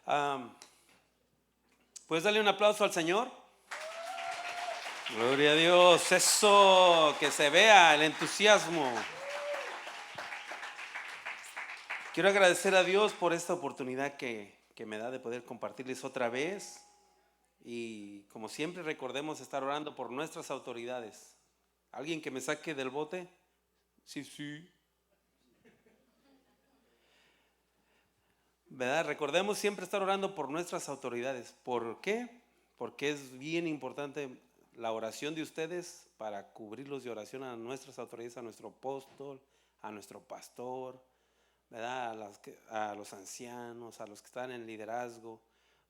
Am, ¿Puedes darle un aplauso al Señor? Gloria a Dios, eso, que se vea el entusiasmo. Quiero agradecer a Dios por esta oportunidad que me da de poder compartirles otra vez. Y como siempre recordemos estar orando por nuestras autoridades. ¿Alguien que me saque del bote? Sí. ¿Verdad? Recordemos siempre estar orando por nuestras autoridades. ¿Por qué? Porque es bien importante la oración de ustedes para cubrirlos de oración a nuestras autoridades, a nuestro apóstol, a nuestro pastor, ¿verdad? A los ancianos, a los que están en liderazgo.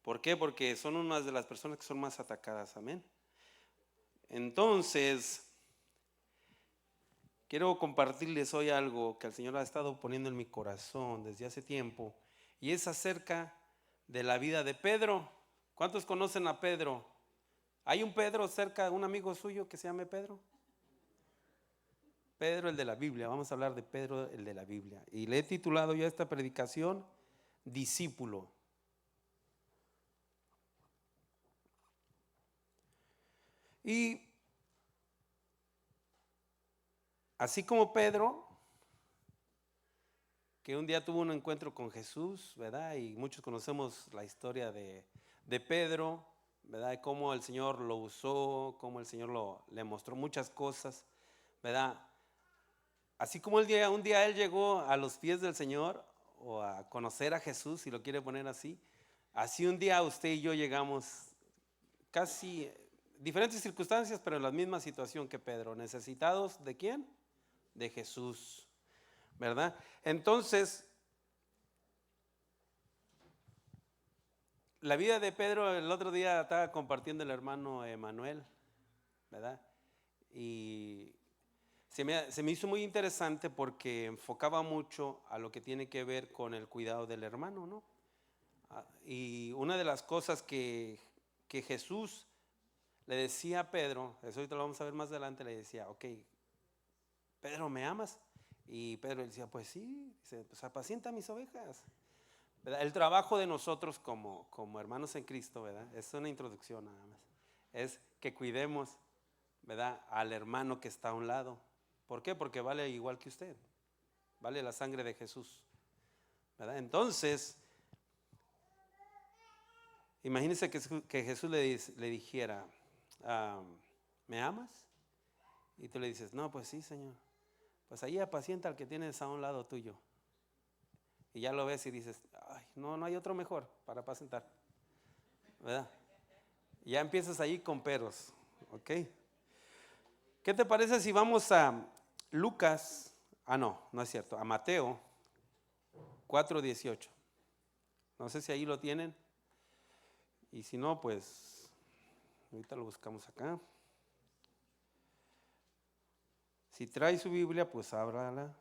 ¿Por qué? Porque son unas de las personas que son más atacadas. Amén. Entonces, quiero compartirles hoy algo que el Señor ha estado poniendo en mi corazón desde hace tiempo, y es acerca de la vida de Pedro. ¿Cuántos conocen a Pedro? ¿Hay un Pedro cerca, un amigo suyo que se llame Pedro? Pedro, el de la Biblia. Vamos a hablar de Pedro, el de la Biblia. Y le he titulado ya esta predicación, Discípulo. Y así como Pedro, que un día tuvo un encuentro con Jesús, ¿verdad? Y muchos conocemos la historia de Pedro, ¿verdad? Y cómo el Señor lo usó, cómo el Señor le mostró muchas cosas, ¿verdad? Así como un día él llegó a los pies del Señor o a conocer a Jesús, si lo quiere poner así, así un día usted y yo llegamos casi diferentes circunstancias, pero en la misma situación que Pedro, necesitados ¿de quién? De Jesús, ¿verdad? Entonces, la vida de Pedro, el otro día estaba compartiendo el hermano Emanuel, ¿verdad? Y se me hizo muy interesante porque enfocaba mucho a lo que tiene que ver con el cuidado del hermano, ¿no? Y una de las cosas que Jesús le decía a Pedro, eso ahorita lo vamos a ver más adelante, le decía, ok, Pedro, ¿me amas? Y Pedro le decía, pues sí, dice, pues apacienta mis ovejas, ¿verdad? El trabajo de nosotros como hermanos en Cristo, ¿verdad? Es una introducción nada más, es que cuidemos, ¿verdad? Al hermano que está a un lado. ¿Por qué? Porque vale igual que usted, vale la sangre de Jesús, ¿verdad? Entonces, imagínese que Jesús le dijera, ¿me amas? Y tú le dices, no, pues sí, Señor. Pues ahí apacienta al que tienes a un lado tuyo. Y ya lo ves y dices, ay, no hay otro mejor para apacentar, ¿verdad? Y ya empiezas ahí con peros, ¿ok? ¿Qué te parece si vamos a Lucas? No es cierto, a Mateo 4:18. No sé si ahí lo tienen. Y si no, pues ahorita lo buscamos acá. Si trae su Biblia, pues ábrala.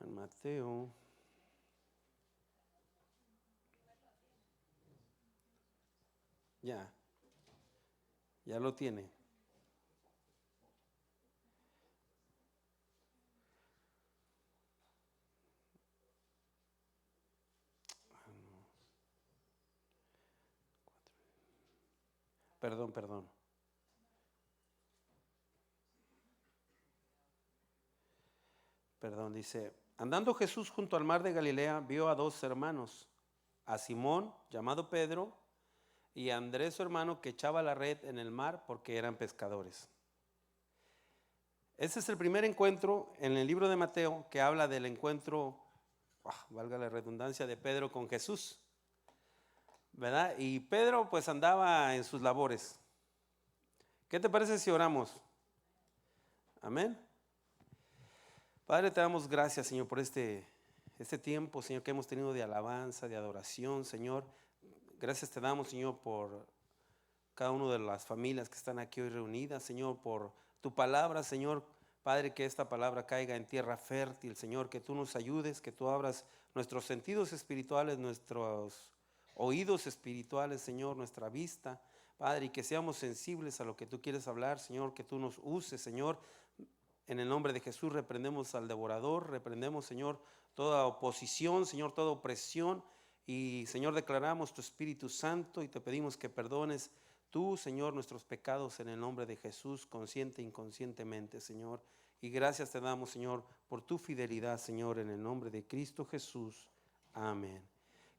En Mateo. Ya lo tiene. Perdón. Dice, andando Jesús junto al mar de Galilea, vio a dos hermanos, a Simón, llamado Pedro, y a Andrés su hermano, que echaba la red en el mar porque eran pescadores. Ese es el primer encuentro en el libro de Mateo que habla del encuentro, valga la redundancia, de Pedro con Jesús, ¿verdad? Y Pedro pues andaba en sus labores. ¿Qué te parece si oramos? Amén. Padre, te damos gracias, Señor, por este tiempo, Señor, que hemos tenido de alabanza, de adoración, Señor. Gracias te damos, Señor, por cada una de las familias que están aquí hoy reunidas, Señor, por tu palabra, Señor. Padre, que esta palabra caiga en tierra fértil, Señor, que tú nos ayudes, que tú abras nuestros sentidos espirituales, nuestros oídos espirituales, Señor, nuestra vista, Padre, y que seamos sensibles a lo que tú quieres hablar, Señor, que tú nos uses, Señor. En el nombre de Jesús reprendemos al devorador, reprendemos, Señor, toda oposición, Señor, toda opresión. Y Señor, declaramos tu Espíritu Santo y te pedimos que perdones tú, Señor, nuestros pecados en el nombre de Jesús, consciente e inconscientemente, Señor. Y gracias te damos, Señor, por tu fidelidad, Señor, en el nombre de Cristo Jesús. Amén.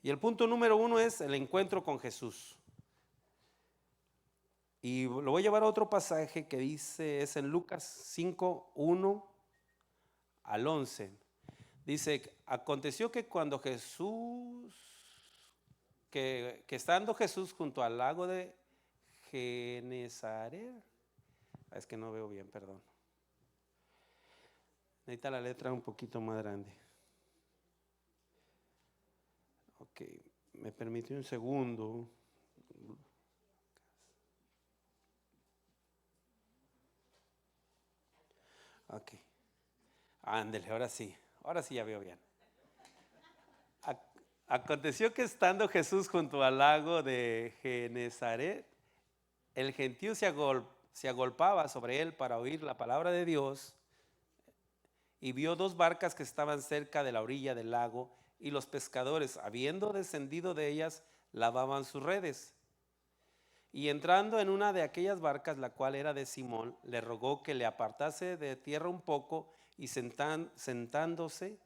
Y el punto número 1 es el encuentro con Jesús. Y lo voy a llevar a otro pasaje que dice, es en Lucas 5, 1 al 11. Dice, aconteció que cuando que estando Jesús junto al lago de Genezaret, es que no veo bien, perdón. Necesita la letra un poquito más grande. Ok, me permite un segundo. Ok, ándele, ahora sí ya veo bien. Aconteció que estando Jesús junto al lago de Genezaret, el gentío se agolpaba sobre él para oír la palabra de Dios, y vio dos barcas que estaban cerca de la orilla del lago, y los pescadores, habiendo descendido de ellas, lavaban sus redes. Y entrando en una de aquellas barcas, la cual era de Simón, le rogó que le apartase de tierra un poco, y sentándose,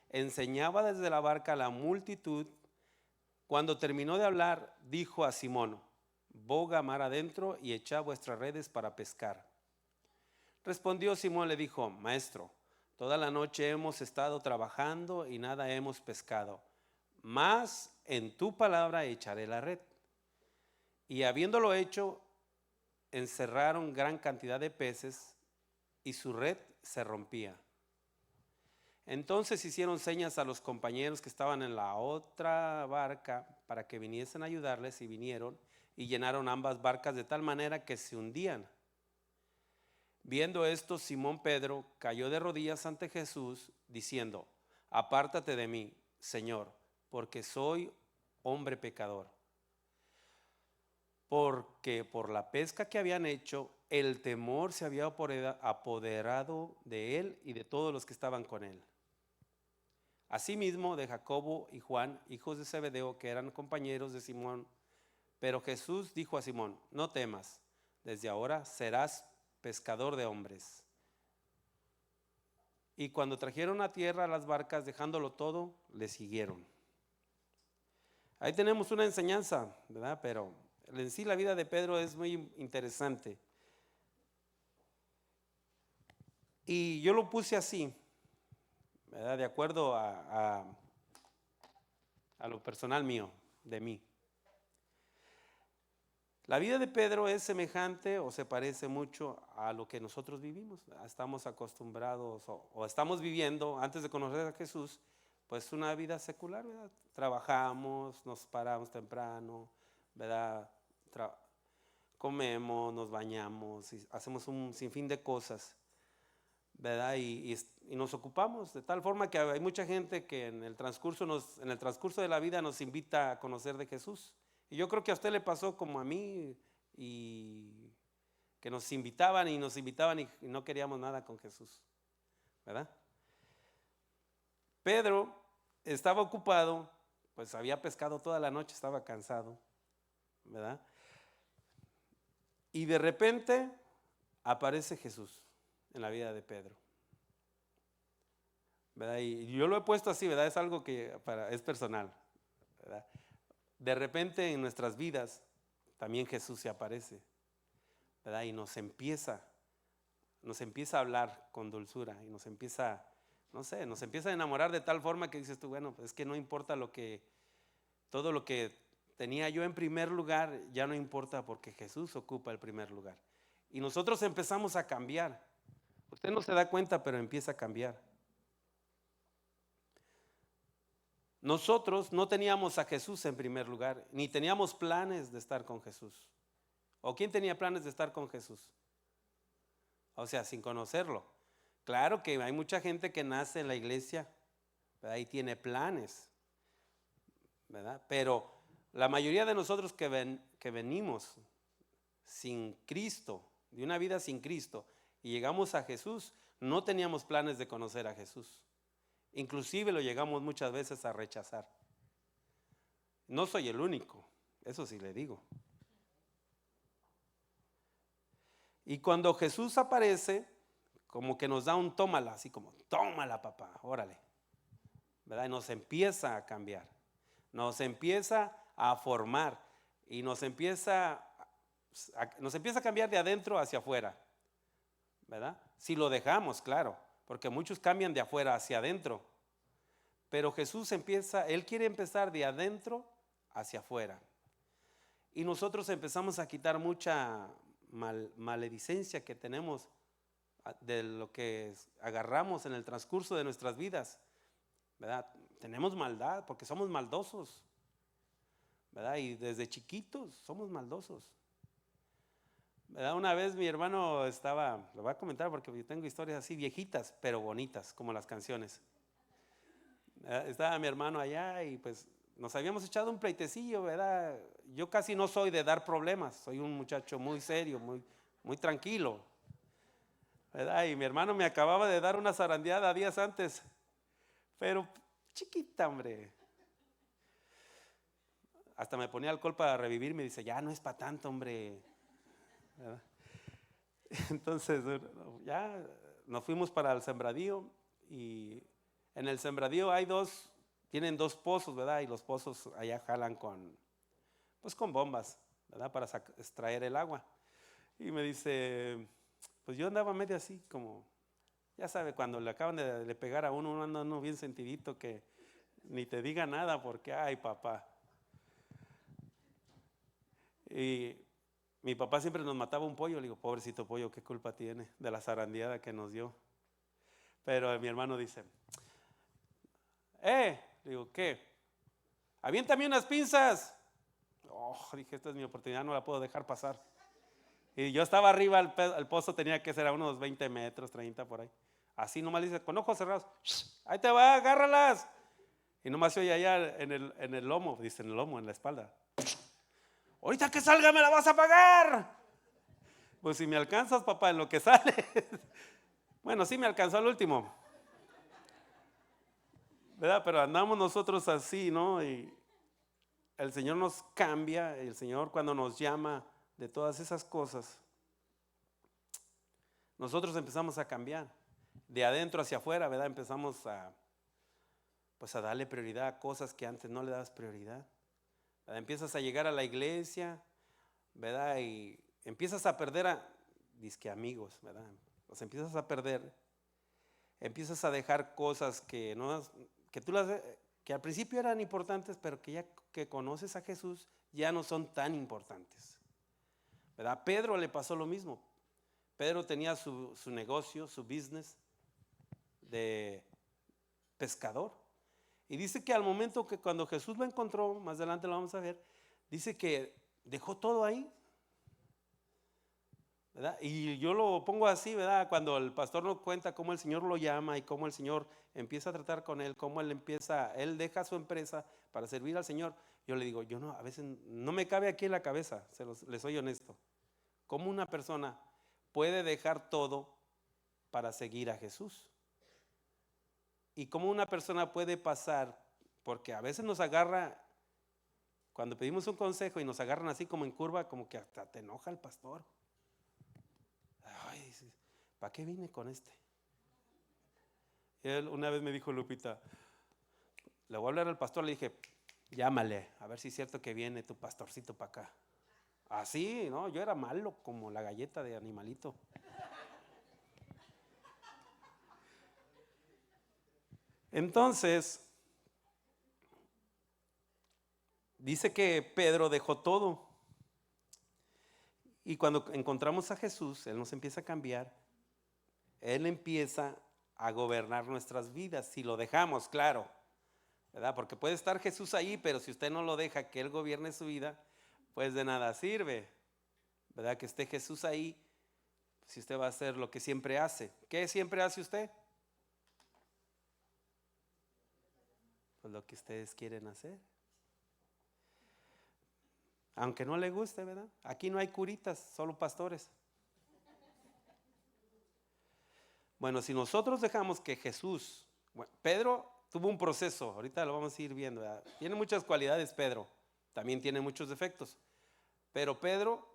enseñaba desde la barca a la multitud. Cuando terminó de hablar, dijo a Simón: boga mar adentro y echad vuestras redes para pescar. Respondió Simón, le dijo: Maestro, toda la noche hemos estado trabajando y nada hemos pescado, mas en tu palabra echaré la red. Y habiéndolo hecho, encerraron gran cantidad de peces, y su red se rompía. Entonces hicieron señas a los compañeros que estaban en la otra barca para que viniesen a ayudarles, y vinieron y llenaron ambas barcas de tal manera que se hundían. Viendo esto, Simón Pedro cayó de rodillas ante Jesús, diciendo: apártate de mí, Señor, porque soy hombre pecador. Porque por la pesca que habían hecho, el temor se había apoderado de él y de todos los que estaban con él. Asimismo de Jacobo y Juan, hijos de Zebedeo, que eran compañeros de Simón. Pero Jesús dijo a Simón: no temas, desde ahora serás pescador de hombres. Y cuando trajeron a tierra las barcas, dejándolo todo, le siguieron. Ahí tenemos una enseñanza, ¿verdad? Pero en sí la vida de Pedro es muy interesante. Y yo lo puse así, ¿verdad? De acuerdo a lo personal mío, de mí. La vida de Pedro es semejante o se parece mucho a lo que nosotros vivimos. Estamos acostumbrados o estamos viviendo, antes de conocer a Jesús, pues una vida secular, ¿verdad? Trabajamos, nos paramos temprano, ¿verdad? Comemos, nos bañamos, y hacemos un sinfín de cosas, ¿verdad? Y nos ocupamos de tal forma que hay mucha gente que en el transcurso de la vida nos invita a conocer de Jesús. Y yo creo que a usted le pasó como a mí, y que nos invitaban y no queríamos nada con Jesús, ¿verdad? Pedro estaba ocupado, pues había pescado toda la noche, estaba cansado, ¿verdad? Y de repente aparece Jesús en la vida de Pedro, ¿verdad? Y yo lo he puesto así, ¿verdad? Es algo que es personal, ¿verdad? De repente en nuestras vidas también Jesús se aparece, ¿verdad? Y nos empieza a hablar con dulzura, y nos empieza a enamorar de tal forma que dices tú: bueno, pues es que no importa todo lo que tenía yo en primer lugar, ya no importa, porque Jesús ocupa el primer lugar. Y nosotros empezamos a cambiar. Usted no se da cuenta, pero empieza a cambiar. Nosotros no teníamos a Jesús en primer lugar, ni teníamos planes de estar con Jesús. ¿O quién tenía planes de estar con Jesús? O sea, sin conocerlo. Claro que hay mucha gente que nace en la iglesia, ¿verdad? Y tiene planes, ¿verdad? Pero la mayoría de nosotros que venimos sin Cristo, de una vida sin Cristo, y llegamos a Jesús, no teníamos planes de conocer a Jesús. Inclusive lo llegamos muchas veces a rechazar. No soy el único, eso sí le digo. Y cuando Jesús aparece, como que nos da un tómala, así como, tómala papá, órale, ¿verdad? Y nos empieza a cambiar, nos empieza a formar y nos empieza a cambiar de adentro hacia afuera, ¿verdad? Si lo dejamos, claro, porque muchos cambian de afuera hacia adentro, pero Jesús Él quiere empezar de adentro hacia afuera. Y nosotros empezamos a quitar mucha maledicencia que tenemos de lo que agarramos en el transcurso de nuestras vidas, ¿verdad? Tenemos maldad porque somos maldosos, ¿verdad? Y desde chiquitos somos maldosos, ¿verdad? Una vez mi hermano lo voy a comentar porque yo tengo historias así viejitas, pero bonitas, como las canciones. Estaba mi hermano allá y pues nos habíamos echado un pleitecillo, ¿verdad? Yo casi no soy de dar problemas, soy un muchacho muy serio, muy tranquilo, ¿verdad? Y mi hermano me acababa de dar una zarandeada días antes, pero chiquita, hombre. Hasta me ponía alcohol para revivir, me dice, ya no es para tanto, hombre, ¿verdad? Entonces ya nos fuimos para el sembradío y en el sembradío tienen dos pozos, ¿verdad? Y los pozos allá jalan con bombas, ¿verdad? Para extraer el agua. Y me dice, pues yo andaba medio así, como, ya sabe, cuando le acaban de pegar a uno anda uno bien sentidito que ni te diga nada porque, ay papá. Y mi papá siempre nos mataba un pollo, le digo, pobrecito pollo, ¿qué culpa tiene de la zarandeada que nos dio? Pero mi hermano dice, le digo, ¿qué? Aviéntame unas pinzas. Oh, dije, esta es mi oportunidad, no la puedo dejar pasar. Y yo estaba arriba, el pozo tenía que ser a unos 20 metros, 30 por ahí. Así nomás dice, con ojos cerrados, ahí te va, agárralas. Y nomás se oye allá en el lomo, dice en el lomo, en la espalda. Ahorita que salga me la vas a pagar. Pues si me alcanzas, papá, en lo que sale. Bueno, sí me alcanzó al último, ¿verdad? Pero andamos nosotros así, ¿no? Y el Señor nos cambia, el Señor cuando nos llama de todas esas cosas, nosotros empezamos a cambiar de adentro hacia afuera, ¿verdad? Empezamos a darle prioridad a cosas que antes no le dabas prioridad, ¿verdad? Empiezas a llegar a la iglesia, ¿verdad? Y empiezas a perder dizque amigos, ¿verdad? Los empiezas a perder, empiezas a dejar cosas que que al principio eran importantes, pero que ya que conoces a Jesús ya no son tan importantes, ¿verdad? Pedro le pasó lo mismo. Pedro tenía su negocio, su business de pescador. Y dice que al momento que cuando Jesús lo encontró, más adelante lo vamos a ver, dice que dejó todo ahí, ¿verdad? Y yo lo pongo así, ¿verdad? Cuando el pastor nos cuenta cómo el Señor lo llama y cómo el Señor empieza a tratar con él, cómo él deja su empresa para servir al Señor, yo le digo, yo no, a veces no me cabe aquí en la cabeza, les soy honesto, cómo una persona puede dejar todo para seguir a Jesús. Y cómo una persona puede pasar, porque a veces nos agarra, cuando pedimos un consejo y nos agarran así como en curva, como que hasta te enoja el pastor. Ay, ¿para qué vine con este? Él una vez me dijo, Lupita, le voy a hablar al pastor, le dije, llámale, a ver si es cierto que viene tu pastorcito para acá. Así, ¿no? Yo era malo como la galleta de animalito. Entonces, dice que Pedro dejó todo. Y cuando encontramos a Jesús, Él nos empieza a cambiar. Él empieza a gobernar nuestras vidas, si lo dejamos, claro, ¿verdad? Porque puede estar Jesús ahí, pero si usted no lo deja que Él gobierne su vida, pues de nada sirve, ¿verdad? Que esté Jesús ahí, si usted va a hacer lo que siempre hace. ¿Qué siempre hace usted? Pues lo que ustedes quieren hacer. Aunque no le guste, ¿verdad? Aquí no hay curitas, solo pastores. Bueno, si nosotros dejamos que Jesús Bueno, Pedro tuvo un proceso, ahorita lo vamos a ir viendo, ¿verdad? Tiene muchas cualidades Pedro, también tiene muchos defectos, pero Pedro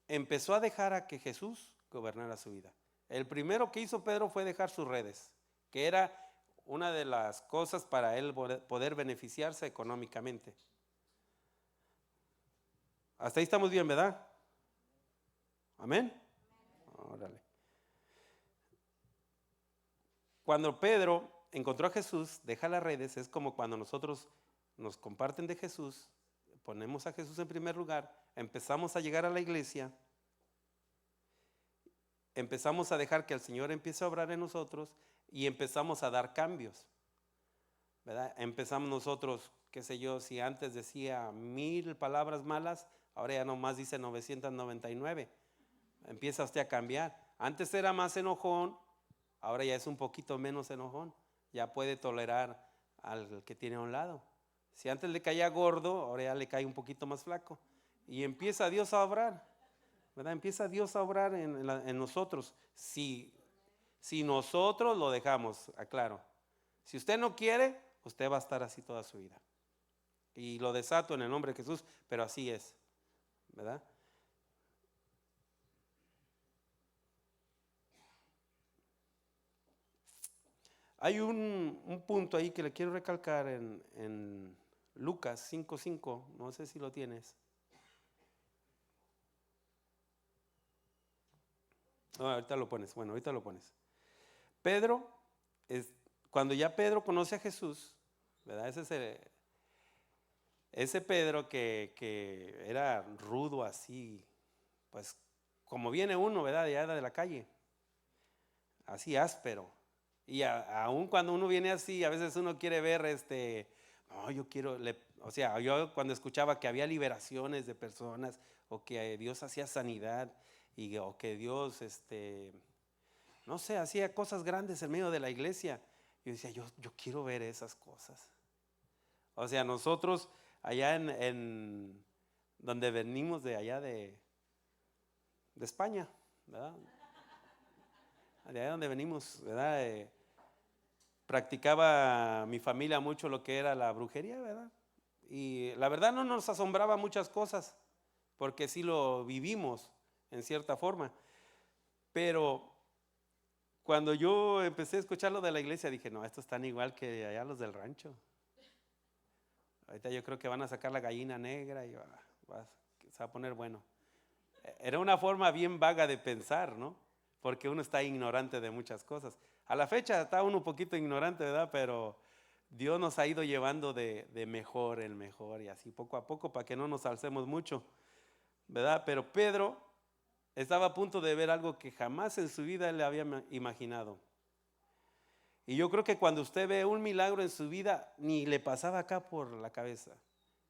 empezó a dejar a que Jesús gobernara su vida. El primero que hizo Pedro fue dejar sus redes, que era una de las cosas para él poder beneficiarse económicamente. Hasta ahí estamos bien, ¿verdad? Amén. Órale. Cuando Pedro encontró a Jesús, deja las redes, es como cuando nosotros nos comparten de Jesús, ponemos a Jesús en primer lugar, empezamos a llegar a la iglesia, empezamos a dejar que el Señor empiece a obrar en nosotros y empezamos a dar cambios, ¿verdad? Empezamos nosotros, qué sé yo, si antes decía 1000 palabras malas, ahora ya nomás dice 999. Empieza usted a cambiar. Antes era más enojón, ahora ya es un poquito menos enojón. Ya puede tolerar al que tiene a un lado. Si antes le caía gordo, ahora ya le cae un poquito más flaco. Y empieza Dios a obrar, ¿verdad? Empieza Dios a obrar en nosotros. Si nosotros lo dejamos, aclaro. Si usted no quiere, usted va a estar así toda su vida. Y lo desato en el nombre de Jesús, pero así es, ¿verdad? Hay un punto ahí que le quiero recalcar en Lucas 5:5, no sé si lo tienes. No, ahorita lo pones, bueno, ahorita lo pones. Pedro, cuando ya Pedro conoce a Jesús, ¿verdad? Ese Pedro que era rudo así, pues como viene uno, ¿verdad? De allá de la calle, así áspero. Y aún cuando uno viene así, a veces uno quiere ver, no, yo quiero, o sea, yo cuando escuchaba que había liberaciones de personas, o que Dios hacía sanidad, o que Dios, no sé, hacía cosas grandes en medio de la iglesia, yo decía, yo quiero ver esas cosas. O sea, nosotros allá en donde venimos de allá de España, ¿verdad? De allá donde venimos, ¿verdad? Practicaba mi familia mucho lo que era la brujería, ¿verdad? Y la verdad no nos asombraba muchas cosas, porque sí lo vivimos en cierta forma. Pero cuando yo empecé a escuchar lo de la iglesia, dije, no, estos están igual que allá los del rancho. Ahorita yo creo que van a sacar la gallina negra y se va a poner bueno. Era una forma bien vaga de pensar, ¿no? Porque uno está ignorante de muchas cosas. A la fecha está uno un poquito ignorante, ¿verdad? Pero Dios nos ha ido llevando de mejor en mejor y así poco a poco para que no nos alcemos mucho, ¿verdad? Pero Pedro estaba a punto de ver algo que jamás en su vida le había imaginado. Y yo creo que cuando usted ve un milagro en su vida, ni le pasaba acá por la cabeza.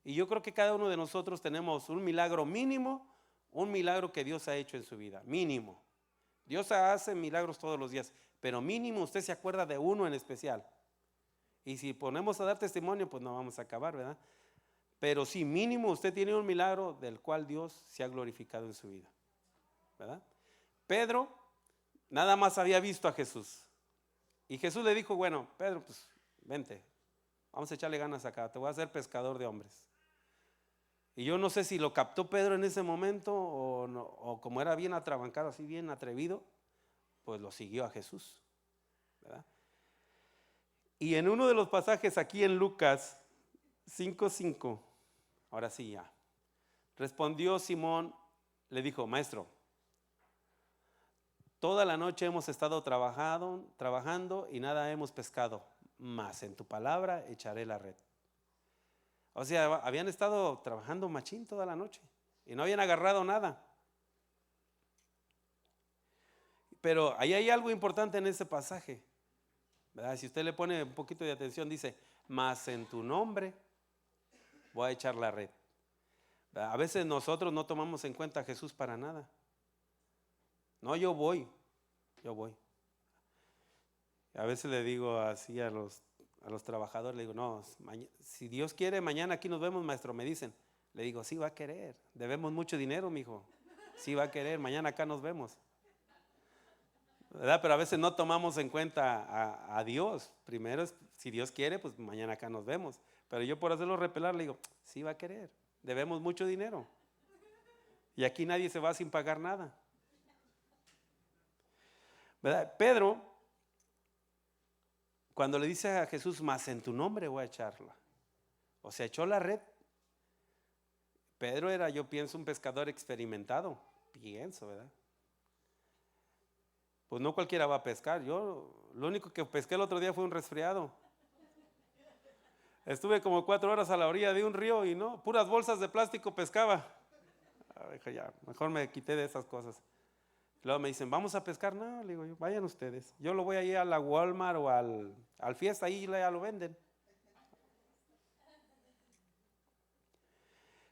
Y yo creo que cada uno de nosotros tenemos un milagro mínimo, un milagro que Dios ha hecho en su vida, mínimo. Dios hace milagros todos los días, pero mínimo usted se acuerda de uno en especial. Y si ponemos a dar testimonio, pues no vamos a acabar, ¿verdad? Pero sí, mínimo usted tiene un milagro del cual Dios se ha glorificado en su vida, ¿verdad? Pedro nada más había visto a Jesús. Y Jesús le dijo, bueno, Pedro, pues vente, vamos a echarle ganas acá, te voy a hacer pescador de hombres. Y yo no sé si lo captó Pedro en ese momento o, no, o como era bien atrabancado, así bien atrevido, pues lo siguió a Jesús, ¿verdad? Y en uno de los pasajes aquí en Lucas 5:5, ahora sí ya, respondió Simón, le dijo, maestro, toda la noche hemos estado trabajando y nada hemos pescado, mas en tu palabra echaré la red. O sea, habían estado trabajando machín toda la noche y no habían agarrado nada. Pero ahí hay algo importante en ese pasaje, ¿verdad? Si usted le pone un poquito de atención, dice, mas en tu nombre voy a echar la red. ¿Verdad? A veces nosotros no tomamos en cuenta a Jesús para nada. No, yo voy. A veces le digo así a los trabajadores, le digo, no, si Dios quiere, mañana aquí nos vemos, maestro, me dicen. Le digo, sí va a querer, debemos mucho dinero, mijo. Sí va a querer, mañana acá nos vemos. ¿verdad? Pero a veces no tomamos en cuenta a Dios. Primero, si Dios quiere, pues mañana acá nos vemos. Pero yo por hacerlo repelar le digo, sí va a querer. Debemos mucho dinero. Y aquí nadie se va sin pagar nada. ¿Verdad? Pedro, cuando le dice a Jesús, más en tu nombre voy a echarla. O sea, echó la red. Pedro era, yo pienso, un pescador experimentado. Pienso, ¿verdad? Pues no cualquiera va a pescar. Yo lo único que pesqué el otro día fue un resfriado. Estuve como 4 horas a la orilla de un río y no, puras bolsas de plástico pescaba. Dije, ya, mejor me quité de esas cosas. Luego me dicen, vamos a pescar. No, le digo yo, vayan ustedes. Yo lo voy a ir a la Walmart o al Fiesta, ahí ya lo venden.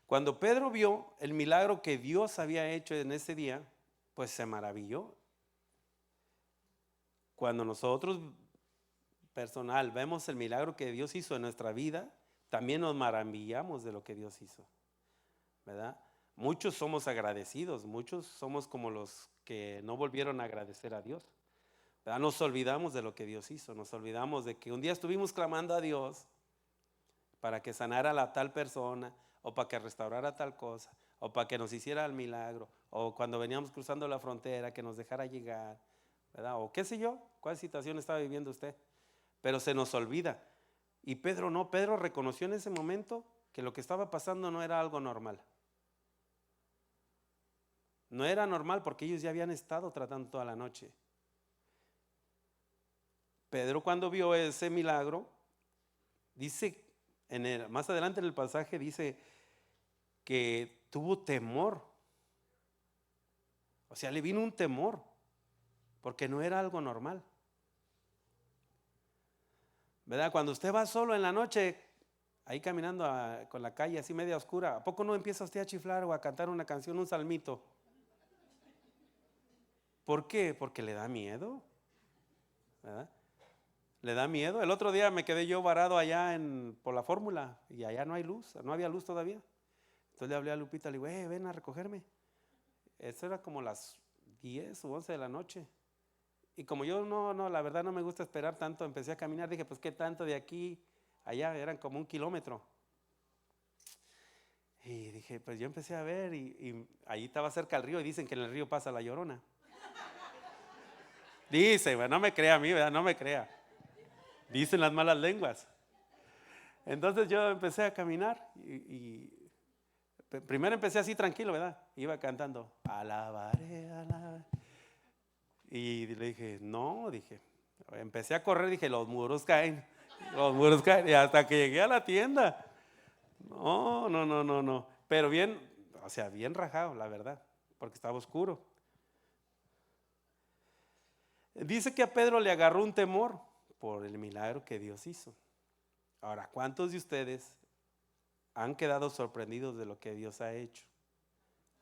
Cuando Pedro vio el milagro que Dios había hecho en ese día, pues se maravilló. Cuando nosotros, personal, vemos el milagro que Dios hizo en nuestra vida, también nos maravillamos de lo que Dios hizo, ¿verdad? Muchos somos agradecidos, muchos somos como los que no volvieron a agradecer a Dios, ¿verdad? Nos olvidamos de lo que Dios hizo, nos olvidamos de que un día estuvimos clamando a Dios para que sanara a la tal persona, o para que restaurara tal cosa, o para que nos hiciera el milagro, o cuando veníamos cruzando la frontera, que nos dejara llegar, ¿verdad? O qué sé yo, cuál situación estaba viviendo usted, pero se nos olvida. Y Pedro no, Pedro reconoció en ese momento que lo que estaba pasando no era algo normal. No era normal porque ellos ya habían estado tratando toda la noche. Pedro, cuando vio ese milagro, dice, más adelante en el pasaje dice que tuvo temor. O sea, le vino un temor, porque no era algo normal, ¿verdad? Cuando usted va solo en la noche, ahí caminando con la calle así media oscura, ¿a poco no empieza usted a chiflar o a cantar una canción, un salmito? ¿Por qué? Porque le da miedo, ¿verdad? Le da miedo. El otro día me quedé yo varado allá por la Fórmula y allá no hay luz, no había luz todavía. Entonces le hablé a Lupita, le digo, ven a recogerme. Eso era como las 10 u 11 de la noche. Y como yo la verdad no me gusta esperar tanto, empecé a caminar, dije, pues qué tanto de aquí allá, eran como 1 kilómetro. Y dije, pues yo empecé a ver y ahí estaba cerca el río y dicen que en el río pasa la Llorona. Dice, bueno, no me crea a mí, ¿verdad? No me crea. Dicen las malas lenguas. Entonces yo empecé a caminar y primero empecé así tranquilo, ¿verdad? Iba cantando, alabaré, alabaré. Y le dije, no, dije, empecé a correr, dije, los muros caen, y hasta que llegué a la tienda. No, pero bien, o sea, bien rajado, la verdad, porque estaba oscuro. Dice que a Pedro le agarró un temor por el milagro que Dios hizo. Ahora, ¿cuántos de ustedes han quedado sorprendidos de lo que Dios ha hecho?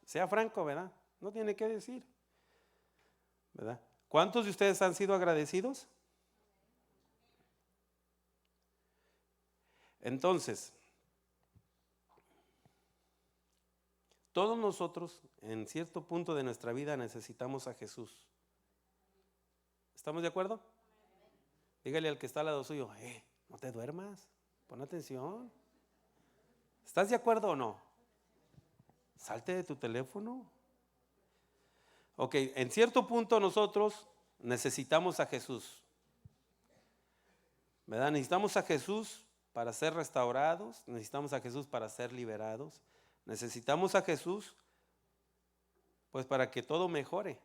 Sea franco, ¿verdad? No tiene que decir, ¿verdad? ¿Cuántos de ustedes han sido agradecidos? Entonces, todos nosotros en cierto punto de nuestra vida necesitamos a Jesús. ¿Estamos de acuerdo? Dígale al que está al lado suyo, no te duermas, pon atención. ¿Estás de acuerdo o no? Salte de tu teléfono. Ok, en cierto punto nosotros necesitamos a Jesús, ¿verdad? Necesitamos a Jesús para ser restaurados, necesitamos a Jesús para ser liberados, necesitamos a Jesús pues para que todo mejore,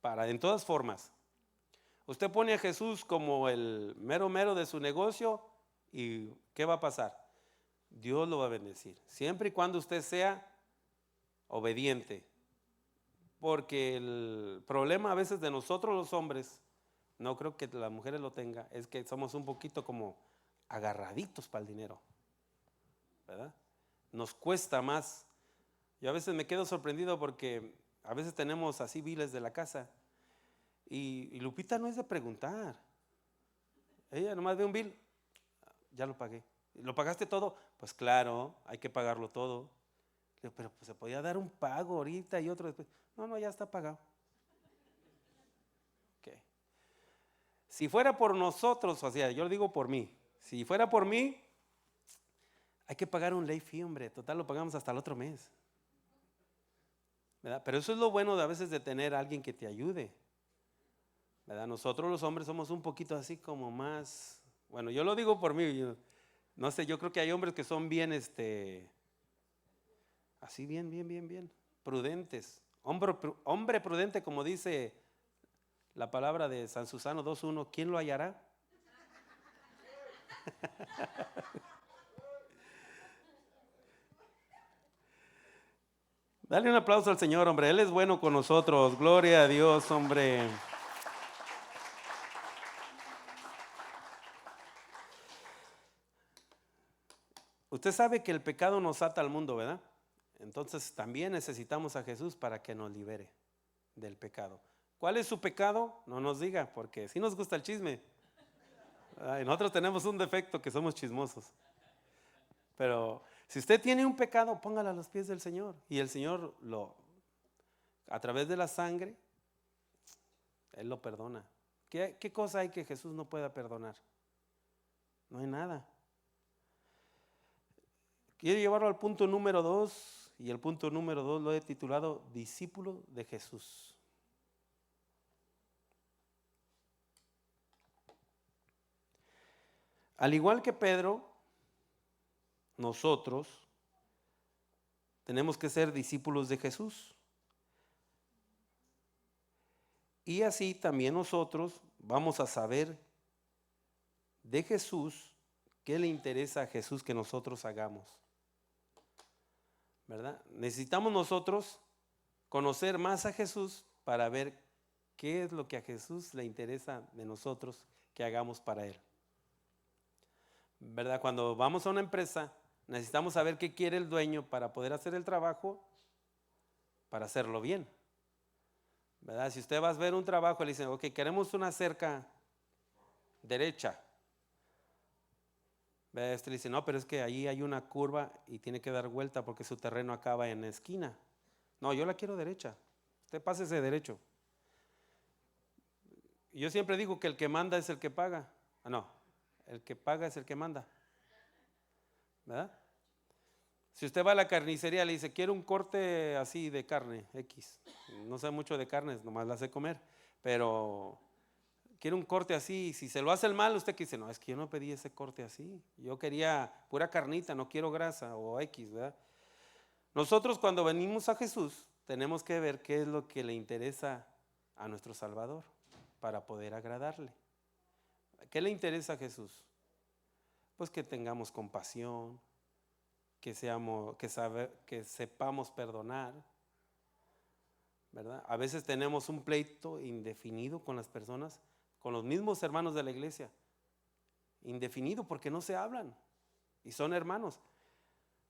en todas formas. Usted pone a Jesús como el mero de su negocio y ¿qué va a pasar? Dios lo va a bendecir, siempre y cuando usted sea obediente. Porque el problema a veces de nosotros los hombres, no creo que las mujeres lo tengan, es que somos un poquito como agarraditos para el dinero, ¿verdad? Nos cuesta más. Yo a veces me quedo sorprendido porque a veces tenemos así biles de la casa y Lupita no es de preguntar. Ella nomás ve un bill, ya lo pagué. ¿Lo pagaste todo? Pues claro, hay que pagarlo todo. Pero pues se podía dar un pago ahorita y otro después. No, ya está pagado. Si fuera por nosotros, o sea, yo lo digo por mí, si fuera por mí, hay que pagar un late fee, hombre, total lo pagamos hasta el otro mes, ¿verdad? Pero eso es lo bueno de a veces de tener a alguien que te ayude, ¿verdad? Nosotros los hombres somos un poquito así como más, bueno, yo lo digo por mí, no sé, yo creo que hay hombres que son bien, así bien prudentes. Hombre prudente, como dice la palabra de San Susano 2:1, ¿quién lo hallará? Dale un aplauso al Señor, hombre, Él es bueno con nosotros, gloria a Dios, hombre. Usted sabe que el pecado nos ata al mundo, ¿verdad? Entonces también necesitamos a Jesús para que nos libere del pecado. ¿Cuál es su pecado? No nos diga, porque si nos gusta el chisme. Ay, nosotros tenemos un defecto que somos chismosos. Pero si usted tiene un pecado, póngalo a los pies del Señor. Y el Señor a través de la sangre, Él lo perdona. ¿Qué cosa hay que Jesús no pueda perdonar? No hay nada. Quiero llevarlo al punto número 2, y el punto número 2 lo he titulado discípulo de Jesús. Al igual que Pedro, nosotros tenemos que ser discípulos de Jesús. Y así también nosotros vamos a saber de Jesús qué le interesa a Jesús que nosotros hagamos, ¿verdad? Necesitamos nosotros conocer más a Jesús para ver qué es lo que a Jesús le interesa de nosotros que hagamos para Él, ¿verdad? Cuando vamos a una empresa, necesitamos saber qué quiere el dueño para poder hacer el trabajo, para hacerlo bien, ¿verdad? Si usted va a ver un trabajo y le dicen, ok, queremos una cerca derecha, ¿verdad? Usted le dice, no, pero es que ahí hay una curva y tiene que dar vuelta porque su terreno acaba en la esquina. No, yo la quiero derecha, usted pásese derecho. Yo siempre digo que el que manda es el que paga. No, el que paga es el que manda, ¿verdad? Si usted va a la carnicería le dice, quiero un corte así de carne, X. No sé mucho de carnes, nomás la sé comer, pero quiero un corte así. Si se lo hace el mal, usted que dice, no, es que yo no pedí ese corte así. Yo quería pura carnita, no quiero grasa o X, ¿verdad? Nosotros cuando venimos a Jesús tenemos que ver qué es lo que le interesa a nuestro Salvador para poder agradarle. ¿Qué le interesa a Jesús? Pues que tengamos compasión, que sepamos perdonar, ¿verdad? A veces tenemos un pleito indefinido con las personas, con los mismos hermanos de la iglesia, indefinido porque no se hablan y son hermanos.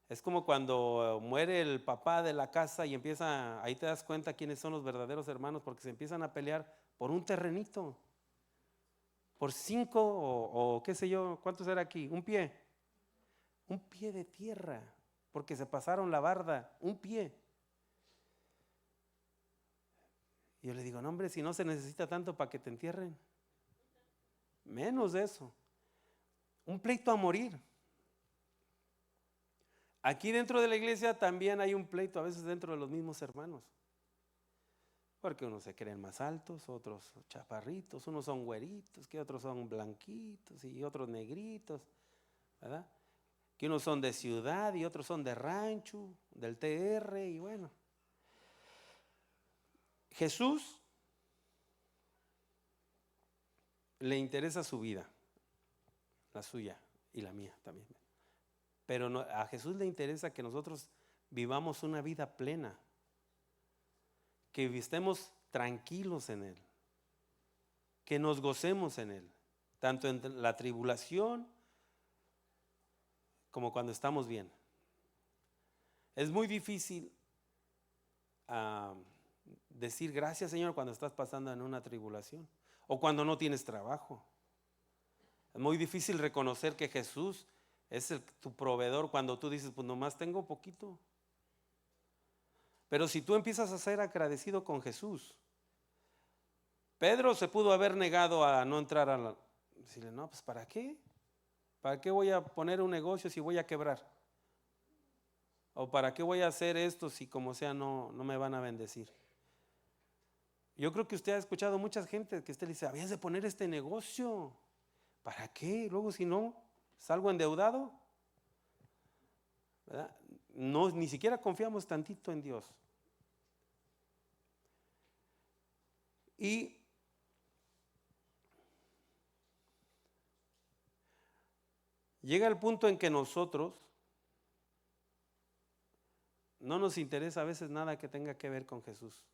Es como cuando muere el papá de la casa y ahí te das cuenta quiénes son los verdaderos hermanos, porque se empiezan a pelear por un terrenito, por 5 o qué sé yo, ¿cuántos era aquí? Un pie de tierra, porque se pasaron la barda, un pie. Y yo le digo, no hombre, si no se necesita tanto para que te entierren, menos de eso, un pleito a morir. Aquí dentro de la iglesia también hay un pleito a veces dentro de los mismos hermanos, porque unos se creen más altos, otros chaparritos, unos son güeritos, que otros son blanquitos y otros negritos, ¿verdad? Que unos son de ciudad y otros son de rancho, del TR y bueno. Jesús le interesa su vida, la suya y la mía también. Pero a Jesús le interesa que nosotros vivamos una vida plena, que estemos tranquilos en Él, que nos gocemos en Él, tanto en la tribulación como cuando estamos bien. Es muy difícil decir gracias, Señor, cuando estás pasando en una tribulación o cuando no tienes trabajo. Es muy difícil reconocer que Jesús es tu proveedor cuando tú dices, pues nomás tengo poquito. Pero si tú empiezas a ser agradecido con Jesús, Pedro se pudo haber negado a no entrar a la... Decirle, no, pues ¿para qué? ¿Para qué voy a poner un negocio si voy a quebrar? ¿O para qué voy a hacer esto si como sea no me van a bendecir? Yo creo que usted ha escuchado mucha gente que usted le dice, habías de poner este negocio. ¿Para qué? Luego si no, salgo endeudado. ¿Verdad? No, ni siquiera confiamos tantito en Dios. Y llega el punto en que nosotros no nos interesa a veces nada que tenga que ver con Jesús.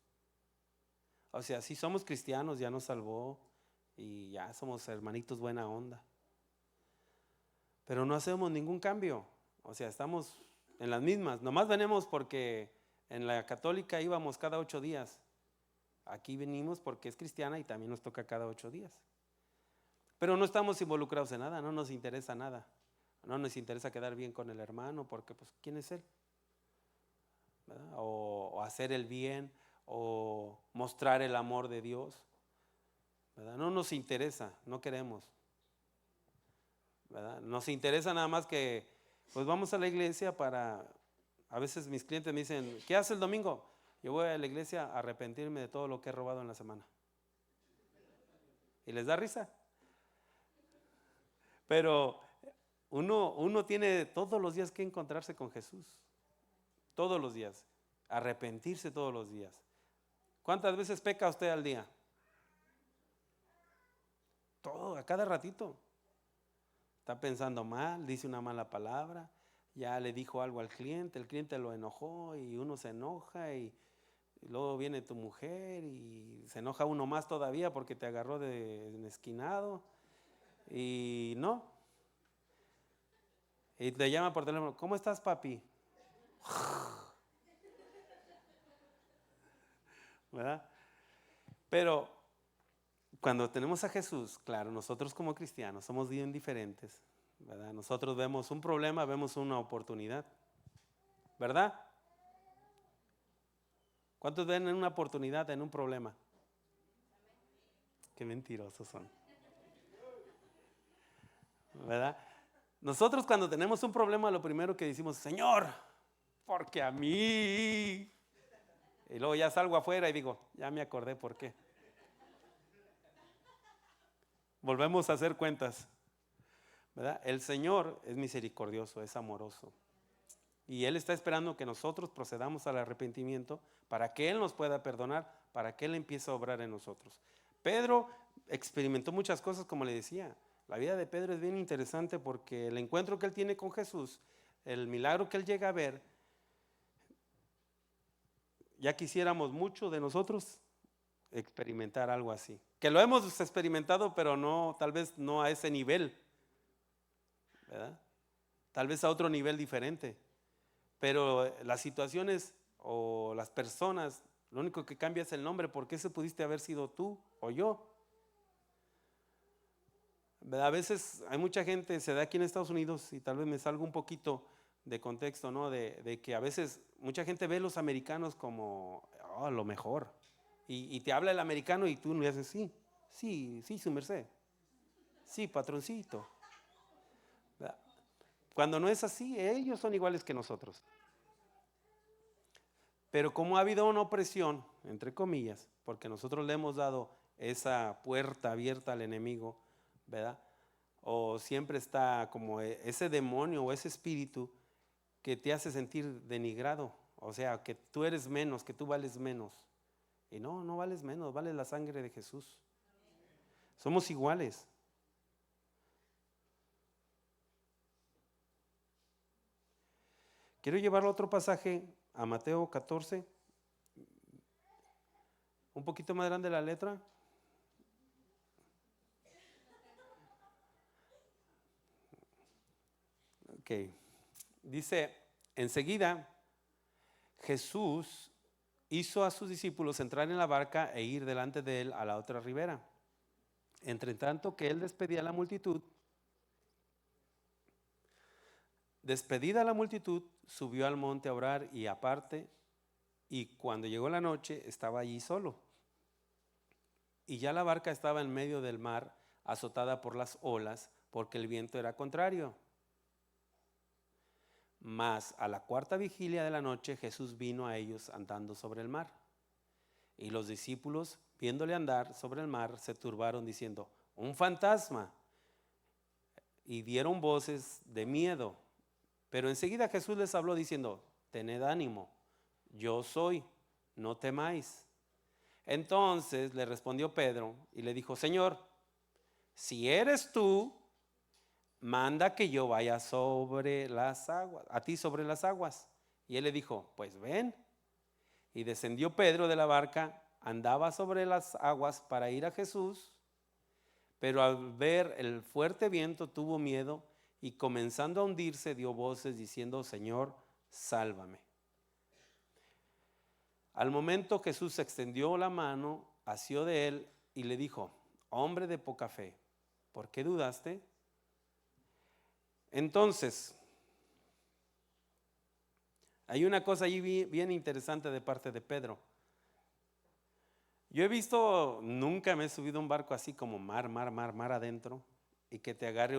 O sea, si somos cristianos, ya nos salvó y ya somos hermanitos buena onda. Pero no hacemos ningún cambio. O sea, estamos en las mismas. Nomás venimos porque en la católica íbamos cada 8 días. Aquí venimos porque es cristiana y también nos toca cada 8 días. Pero no estamos involucrados en nada, no nos interesa nada. No nos interesa quedar bien con el hermano porque pues ¿quién es él? ¿Verdad? O hacer el bien o mostrar el amor de Dios. ¿Verdad? No nos interesa, no queremos. ¿Verdad? Nos interesa nada más que pues vamos a la iglesia para, a veces mis clientes me dicen, ¿qué hace el domingo? Yo voy a la iglesia a arrepentirme de todo lo que he robado en la semana. Y les da risa. Pero uno tiene todos los días que encontrarse con Jesús. Todos los días. Arrepentirse todos los días. ¿Cuántas veces peca usted al día? Todo, a cada ratito. Está pensando mal, dice una mala palabra, ya le dijo algo al cliente, el cliente lo enojó y uno se enoja y luego viene tu mujer y se enoja uno más todavía porque te agarró de esquinado y no. Y te llama por teléfono, ¿cómo estás, papi? ¿Verdad? Pero cuando tenemos a Jesús, claro, nosotros como cristianos somos bien diferentes, ¿verdad? Nosotros vemos un problema, vemos una oportunidad, ¿verdad? ¿Cuántos ven en una oportunidad en un problema? Qué mentirosos son, ¿verdad? Nosotros cuando tenemos un problema lo primero que decimos, Señor, porque a mí. Y luego ya salgo afuera y digo, ya me acordé por qué. Volvemos a hacer cuentas, ¿verdad? El Señor es misericordioso, es amoroso. Y Él está esperando que nosotros procedamos al arrepentimiento para que Él nos pueda perdonar, para que Él empiece a obrar en nosotros. Pedro experimentó muchas cosas, como le decía. La vida de Pedro es bien interesante porque el encuentro que él tiene con Jesús, el milagro que él llega a ver, ya quisiéramos mucho de nosotros experimentar algo así. Que lo hemos experimentado, pero no, tal vez no a ese nivel, ¿verdad? Tal vez a otro nivel diferente. Pero las situaciones o las personas, lo único que cambia es el nombre, porque ese pudiste haber sido tú o yo. A veces hay mucha gente, se da aquí en Estados Unidos, y tal vez me salgo un poquito de contexto, ¿no? De que a veces mucha gente ve a los americanos como lo mejor. Y te habla el americano y tú le haces, sí, su merced. Sí, patroncito. ¿Verdad? Cuando no es así, ellos son iguales que nosotros. Pero como ha habido una opresión, entre comillas, porque nosotros le hemos dado esa puerta abierta al enemigo, ¿verdad? O siempre está como ese demonio o ese espíritu que te hace sentir denigrado, o sea, que tú eres menos, que tú vales menos. Y no vales menos, vale la sangre de Jesús. Somos iguales. Quiero llevar otro pasaje a Mateo 14, un poquito más grande la letra. Ok, dice, enseguida Jesús hizo a sus discípulos entrar en la barca e ir delante de él a la otra ribera. Entre tanto que él despedía a la multitud, despedida la multitud, subió al monte a orar y aparte, y cuando llegó la noche estaba allí solo. y ya la barca estaba en medio del mar, azotada por las olas, porque el viento era contrario. Mas a la cuarta vigilia de la noche Jesús vino a ellos andando sobre el mar. Y los discípulos, viéndole andar sobre el mar, se turbaron diciendo: un fantasma. Y dieron voces de miedo. Pero enseguida Jesús les habló diciendo: tened ánimo, yo soy, no temáis. Entonces le respondió Pedro y le dijo: Señor, si eres tú, manda que yo vaya sobre las aguas, a ti sobre las aguas. Y él le dijo: pues ven. Y descendió Pedro de la barca, andaba sobre las aguas para ir a Jesús, pero al ver el fuerte viento tuvo miedo y comenzando a hundirse dio voces diciendo: Señor, sálvame. Al momento Jesús extendió la mano, asió de él y le dijo: hombre de poca fe, ¿por qué dudaste? Entonces, hay una cosa allí bien interesante de parte de Pedro. Yo he visto, nunca me he subido a un barco así como mar adentro, y que te agarre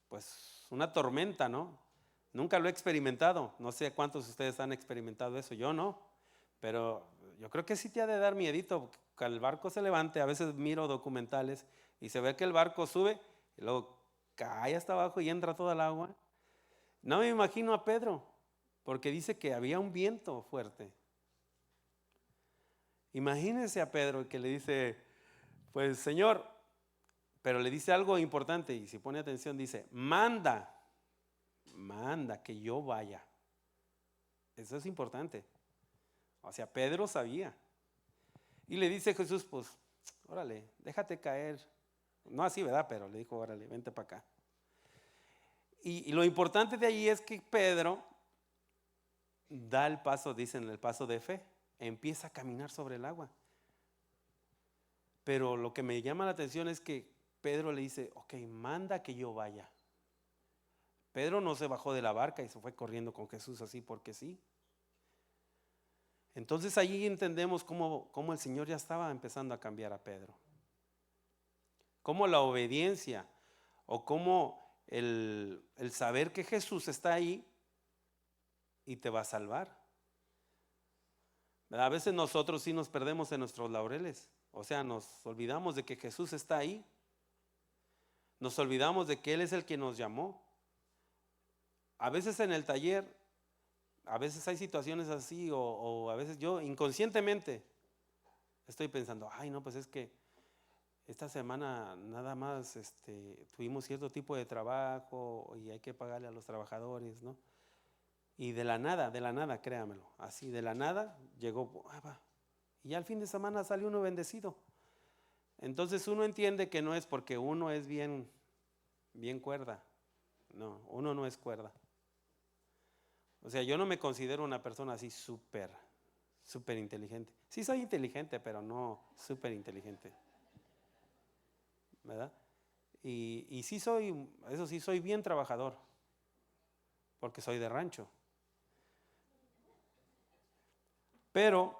pues una tormenta, ¿no? Nunca lo he experimentado. No sé cuántos de ustedes han experimentado eso, yo no. Pero yo creo que sí te ha de dar miedito que el barco se levante. A veces miro documentales y se ve que el barco sube y luego cae hasta abajo y entra toda el agua. No me imagino a Pedro, porque dice que había un viento fuerte. Imagínense a Pedro que le dice: pues Señor, pero le dice algo importante, y si pone atención dice: manda que yo vaya. Eso es importante. O sea, Pedro sabía. Y le dice Jesús: pues órale, déjate caer. No así, ¿verdad? Pero le dijo: órale, vente para acá. Y lo importante de ahí es que Pedro da el paso, dicen el paso de fe, empieza a caminar sobre el agua. Pero lo que me llama la atención es que Pedro le dice: ok, manda que yo vaya. Pedro no se bajó de la barca y se fue corriendo con Jesús así porque sí. Entonces allí entendemos cómo el Señor ya estaba empezando a cambiar a Pedro. Cómo la obediencia o cómo el saber que Jesús está ahí y te va a salvar. A veces nosotros sí nos perdemos en nuestros laureles. O sea, nos olvidamos de que Jesús está ahí. Nos olvidamos de que Él es el que nos llamó. A veces en el taller, a veces hay situaciones así, o a veces yo inconscientemente estoy pensando: ay no, pues es que esta semana nada más tuvimos cierto tipo de trabajo y hay que pagarle a los trabajadores, ¿no? Y de la nada, créamelo, así de la nada llegó, y al fin de semana salió uno bendecido. Entonces uno entiende que no es porque uno es bien cuerda. No, uno no es cuerda. O sea, yo no me considero una persona así súper inteligente. Sí soy inteligente, pero no súper inteligente, ¿verdad? Y sí soy, eso sí, soy bien trabajador, porque soy de rancho. Pero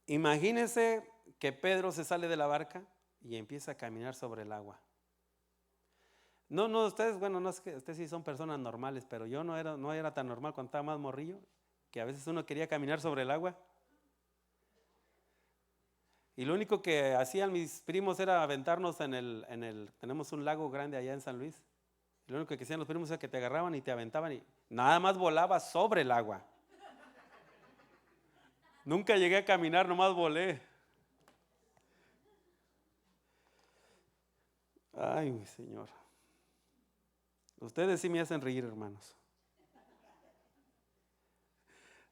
imagínense que Pedro se sale de la barca y empieza a caminar sobre el agua. No, ustedes, bueno, no es que ustedes sí son personas normales, pero yo no era tan normal cuando estaba más morrillo, que a veces uno quería caminar sobre el agua. Y lo único que hacían mis primos era aventarnos tenemos un lago grande allá en San Luis. Y lo único que hacían los primos era que te agarraban y te aventaban y nada más volabas sobre el agua. Nunca llegué a caminar, nomás volé. Ay, mi Señor. Ustedes sí me hacen reír, hermanos.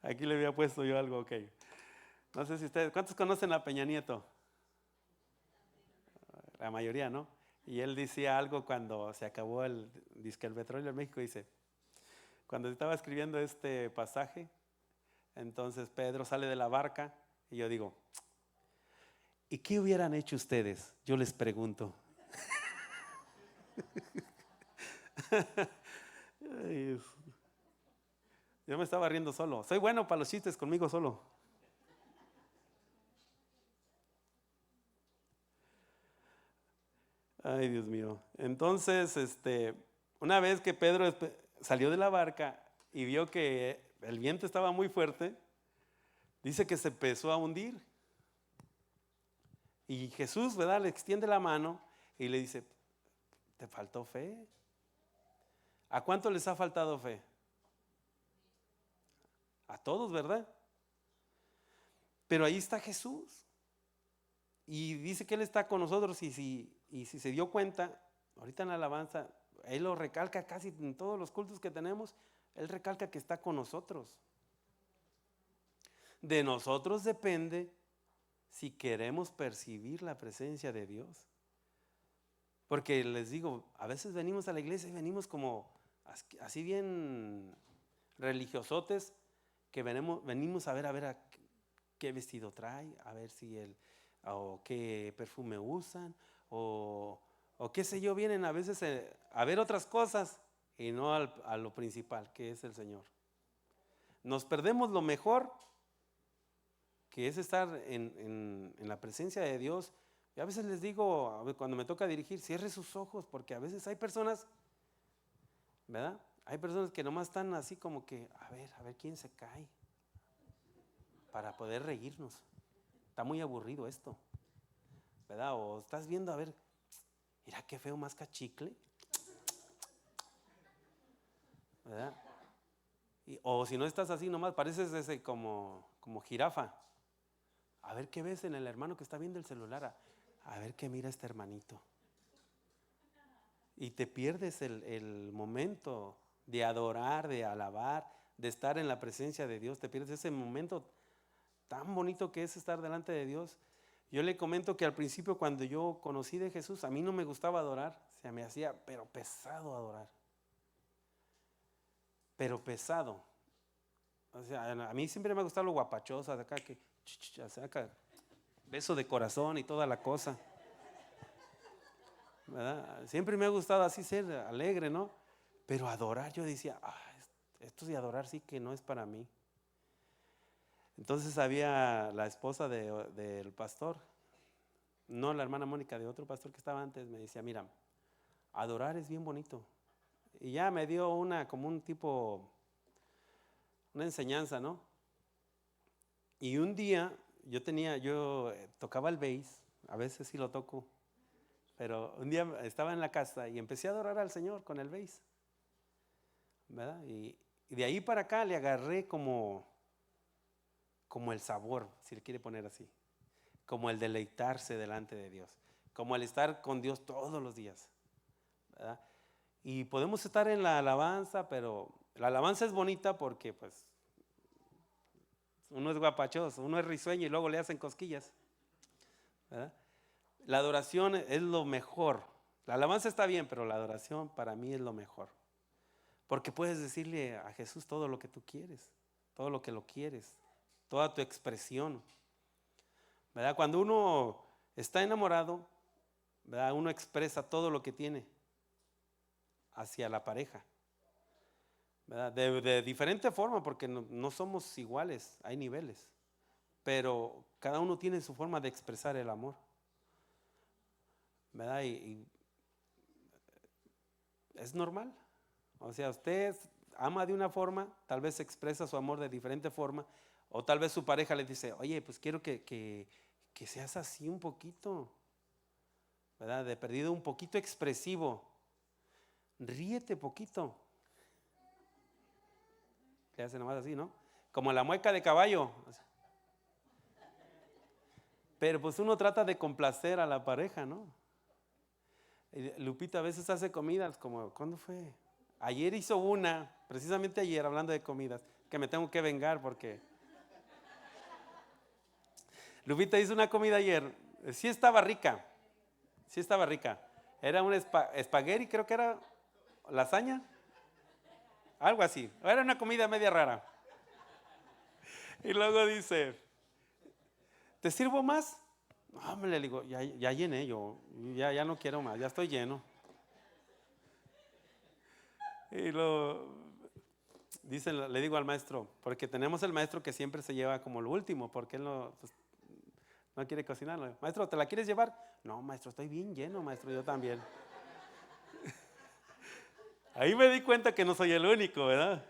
Aquí le había puesto yo algo, ok. No sé si ustedes, ¿cuántos conocen a Peña Nieto? La mayoría, ¿no? Y él decía algo cuando se acabó el petróleo en México, dice, cuando estaba escribiendo este pasaje, entonces Pedro sale de la barca y yo digo, ¿y qué hubieran hecho ustedes? Yo les pregunto. Yo me estaba riendo solo. Soy bueno para los chistes conmigo solo. Ay, Dios mío. Entonces, una vez que Pedro salió de la barca y vio que el viento estaba muy fuerte, dice que se empezó a hundir. Y Jesús, ¿verdad?, le extiende la mano y le dice, ¿te faltó fe? ¿A cuánto les ha faltado fe? A todos, ¿verdad? Pero ahí está Jesús. Y dice que Él está con nosotros y si se dio cuenta, ahorita en la alabanza, Él lo recalca casi en todos los cultos que tenemos, Él recalca que está con nosotros. De nosotros depende si queremos percibir la presencia de Dios. Porque les digo, a veces venimos a la iglesia y venimos como así bien religiosotes, que venimos a ver qué vestido trae, a ver si o qué perfume usan, o qué sé yo, vienen a veces a ver otras cosas y no a lo principal, que es el Señor. Nos perdemos lo mejor, que es estar en la presencia de Dios. Y a veces les digo, cuando me toca dirigir, cierre sus ojos, porque a veces hay personas, ¿verdad? Hay personas que nomás están así como que, a ver quién se cae, para poder reírnos. Está muy aburrido esto, ¿verdad? O estás viendo, a ver, mira qué feo masca chicle, ¿verdad? O si no estás así nomás, pareces como jirafa. A ver qué ves en el hermano que está viendo el celular, a ver qué mira este hermanito. Y te pierdes el momento de adorar, de alabar, de estar en la presencia de Dios. Te pierdes ese momento tan bonito que es estar delante de Dios. Yo le comento que al principio, cuando yo conocí de Jesús, a mí no me gustaba adorar. Se me hacía pero pesado adorar. Pero pesado. O sea, a mí siempre me ha gustado lo guapachoso, acá que acá, beso de corazón y toda la cosa, ¿verdad? Siempre me ha gustado así ser alegre, ¿no? Pero adorar, yo decía, esto de adorar sí que no es para mí. Entonces había la esposa del pastor, no la hermana Mónica, de otro pastor que estaba antes, me decía, mira, adorar es bien bonito. Y ya me dio como un tipo, una enseñanza, ¿no? Y un día yo tocaba el bass, a veces sí lo toco, pero un día estaba en la casa y empecé a adorar al Señor con el bass, ¿verdad? Y de ahí para acá le agarré como el sabor, si le quiere poner así, como el deleitarse delante de Dios, como el estar con Dios todos los días, ¿verdad? Y podemos estar en la alabanza, pero la alabanza es bonita porque pues uno es guapachoso, uno es risueño y luego le hacen cosquillas, ¿verdad? La adoración es lo mejor. La alabanza está bien, pero la adoración para mí es lo mejor. Porque puedes decirle a Jesús todo lo que tú quieres, todo lo que lo quieres, toda tu expresión, ¿verdad? Cuando uno está enamorado, ¿verdad?, uno expresa todo lo que tiene hacia la pareja, ¿verdad? De diferente forma, porque no somos iguales, hay niveles, pero cada uno tiene su forma de expresar el amor, ¿verdad? Y es normal. O sea, usted ama de una forma, tal vez expresa su amor de diferente forma, o tal vez su pareja le dice, oye, pues quiero que seas así un poquito, ¿verdad? De perdido un poquito expresivo. Ríete poquito. Le hace nomás así, ¿no? Como la mueca de caballo. Pero pues uno trata de complacer a la pareja, ¿no? Lupita a veces hace comidas como, ¿cuándo fue? Ayer hizo precisamente ayer, hablando de comidas, que me tengo que vengar porque Lupita hizo una comida ayer, sí estaba rica, sí estaba rica. Era un espagueti, creo que era lasaña, algo así. Era una comida media rara. Y luego dice, ¿te sirvo más? No, me le digo, ya llené yo, ya no quiero más, ya estoy lleno. Y le digo al maestro, porque tenemos el maestro que siempre se lleva como lo último, porque él no, pues, No quiere cocinarlo. Maestro, ¿te la quieres llevar? No, maestro, estoy bien lleno, maestro, yo también. Ahí me di cuenta que no soy el único, ¿verdad?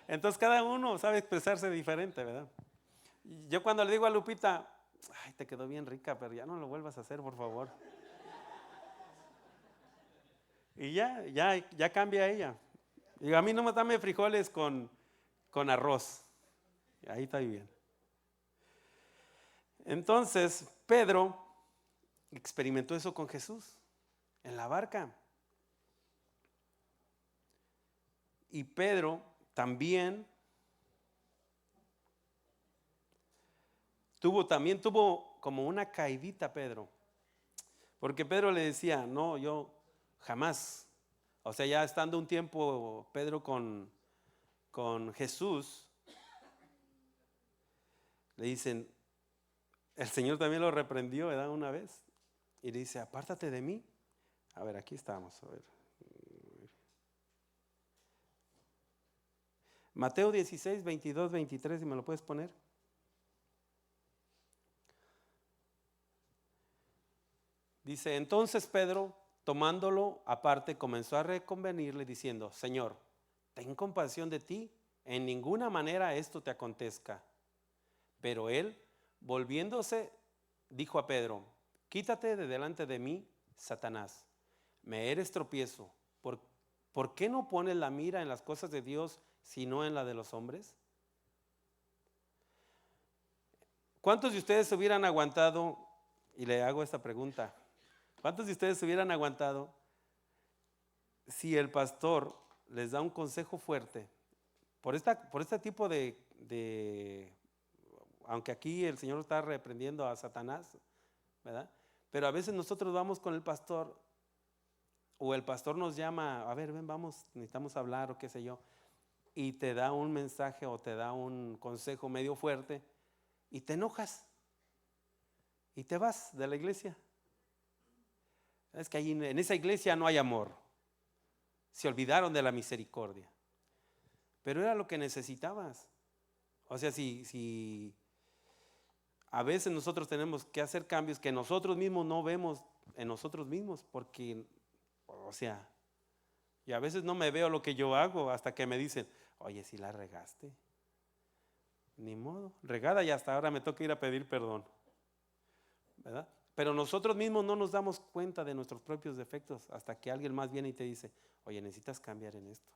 Entonces cada uno sabe expresarse diferente, ¿verdad? Yo cuando le digo a Lupita, ay, te quedó bien rica, pero ya no lo vuelvas a hacer, por favor. Y ya cambia ella. Y a mí no me dame frijoles con arroz. Ahí está bien. Entonces, Pedro experimentó eso con Jesús en la barca. Y Pedro también tuvo como una caidita, Pedro. Porque Pedro le decía, no, yo jamás. O sea, ya estando un tiempo Pedro con Jesús, le dicen, el Señor también lo reprendió, ¿verdad? Una vez. Y le dice, apártate de mí. A ver, aquí estamos. A ver. Mateo 16, 22, 23, si me lo puedes poner. Dice, entonces Pedro, tomándolo aparte, comenzó a reconvenirle diciendo, Señor, ten compasión de ti, en ninguna manera esto te acontezca. Pero él, volviéndose, dijo a Pedro, quítate de delante de mí, Satanás, me eres tropiezo. ¿Por qué no pones la mira en las cosas de Dios, sino en la de los hombres? ¿Cuántos de ustedes hubieran aguantado, y le hago esta pregunta, cuántos de ustedes hubieran aguantado si el pastor les da un consejo fuerte por este tipo de, aunque aquí el Señor está reprendiendo a Satanás, ¿verdad? Pero a veces nosotros vamos con el pastor o el pastor nos llama, a ver, ven, vamos, necesitamos hablar o qué sé yo, y te da un mensaje o te da un consejo medio fuerte y te enojas y te vas de la iglesia. Es que ahí en esa iglesia no hay amor. Se olvidaron de la misericordia. Pero era lo que necesitabas. O sea, si a veces nosotros tenemos que hacer cambios que nosotros mismos no vemos en nosotros mismos, porque, o sea, y a veces no me veo lo que yo hago hasta que me dicen, oye, si la regaste. Ni modo, regada y hasta ahora me toca ir a pedir perdón, ¿verdad? Pero nosotros mismos no nos damos cuenta de nuestros propios defectos hasta que alguien más viene y te dice, oye, necesitas cambiar en esto.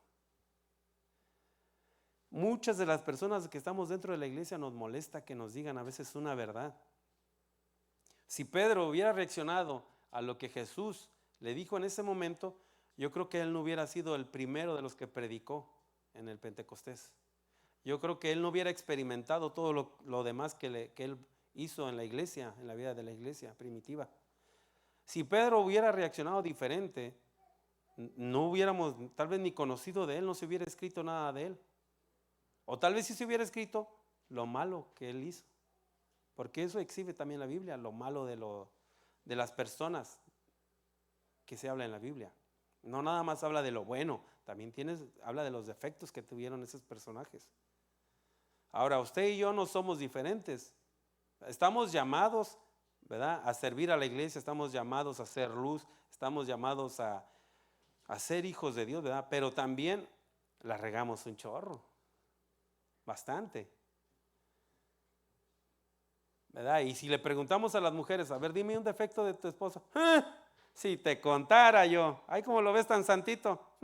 Muchas de las personas que estamos dentro de la iglesia nos molesta que nos digan a veces una verdad. Si Pedro hubiera reaccionado a lo que Jesús le dijo en ese momento, yo creo que él no hubiera sido el primero de los que predicó en el Pentecostés. Yo creo que él no hubiera experimentado todo lo demás que él hizo en la iglesia, en la vida de la iglesia primitiva. Si Pedro hubiera reaccionado diferente, no hubiéramos tal vez ni conocido de él, no se hubiera escrito nada de él. O tal vez sí se hubiera escrito lo malo que él hizo. Porque eso exhibe también la Biblia, lo malo de las personas que se habla en la Biblia. No nada más habla de lo bueno, también habla de los defectos que tuvieron esos personajes. Ahora, usted y yo no somos diferentes. Estamos llamados, ¿verdad?, a servir a la iglesia, estamos llamados a hacer luz, estamos llamados a ser hijos de Dios, ¿verdad? Pero también la regamos un chorro, bastante, ¿verdad? Y si le preguntamos a las mujeres, a ver, dime un defecto de tu esposo. Si te contara yo, ay, ¿cómo lo ves tan santito?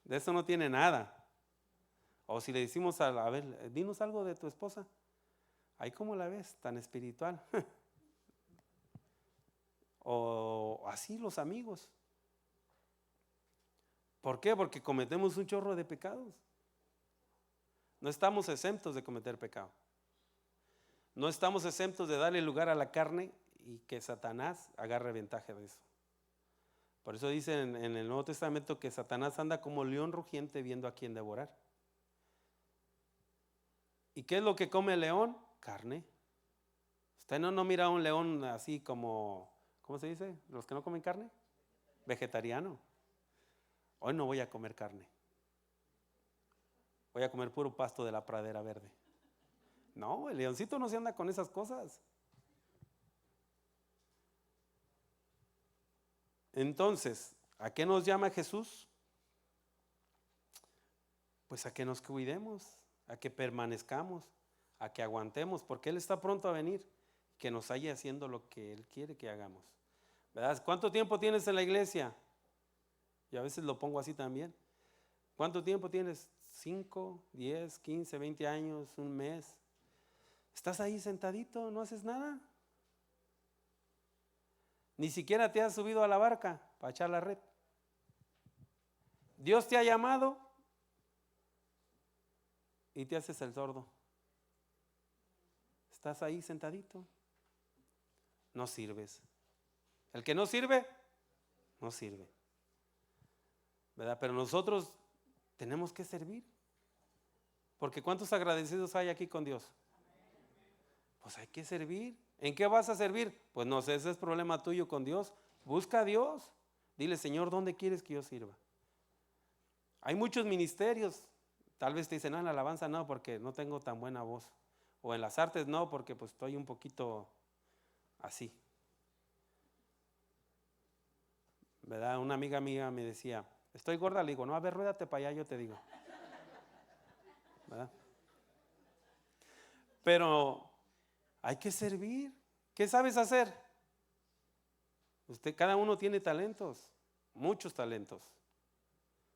De eso no tiene nada. O si le decimos a ver, dinos algo de tu esposa. Ay, ¿cómo la ves? Tan espiritual. O así los amigos. ¿Por qué? Porque cometemos un chorro de pecados. No estamos exentos de cometer pecado. No estamos exentos de darle lugar a la carne y que Satanás agarre ventaja de eso. Por eso dice en el Nuevo Testamento que Satanás anda como león rugiente viendo a quién devorar. ¿Y qué es lo que come el león? Carne. Usted no mira a un león así como, ¿cómo se dice? Los que no comen carne. Vegetariano. Hoy no voy a comer carne. Voy a comer puro pasto de la pradera verde. No, el leoncito no se anda con esas cosas. Entonces, ¿a qué nos llama Jesús? Pues a que nos cuidemos, a que permanezcamos, a que aguantemos, porque Él está pronto a venir, que nos haya haciendo lo que Él quiere que hagamos. ¿Verdad? ¿Cuánto tiempo tienes en la iglesia? Y a veces lo pongo así también. ¿Cuánto tiempo tienes? 5, 10, 15, 20 años, un mes. ¿Estás ahí sentadito? ¿No haces nada? Ni siquiera te has subido a la barca para echar la red. Dios te ha llamado y te haces el sordo. Estás ahí sentadito. No sirves. El que no sirve, no sirve. ¿Verdad? Pero nosotros tenemos que servir. Porque ¿cuántos agradecidos hay aquí con Dios? Pues hay que servir. ¿En qué vas a servir? Pues no sé, ese es problema tuyo con Dios. Busca a Dios. Dile, Señor, ¿dónde quieres que yo sirva? Hay muchos ministerios. Tal vez te dicen, no, en la alabanza no, porque no tengo tan buena voz. O en las artes no, porque pues estoy un poquito así. ¿Verdad? Una amiga mía me decía, estoy gorda, le digo, no, a ver, ruédate para allá, yo te digo. ¿Verdad? Pero hay que servir. ¿Qué sabes hacer? Cada uno tiene talentos, muchos talentos.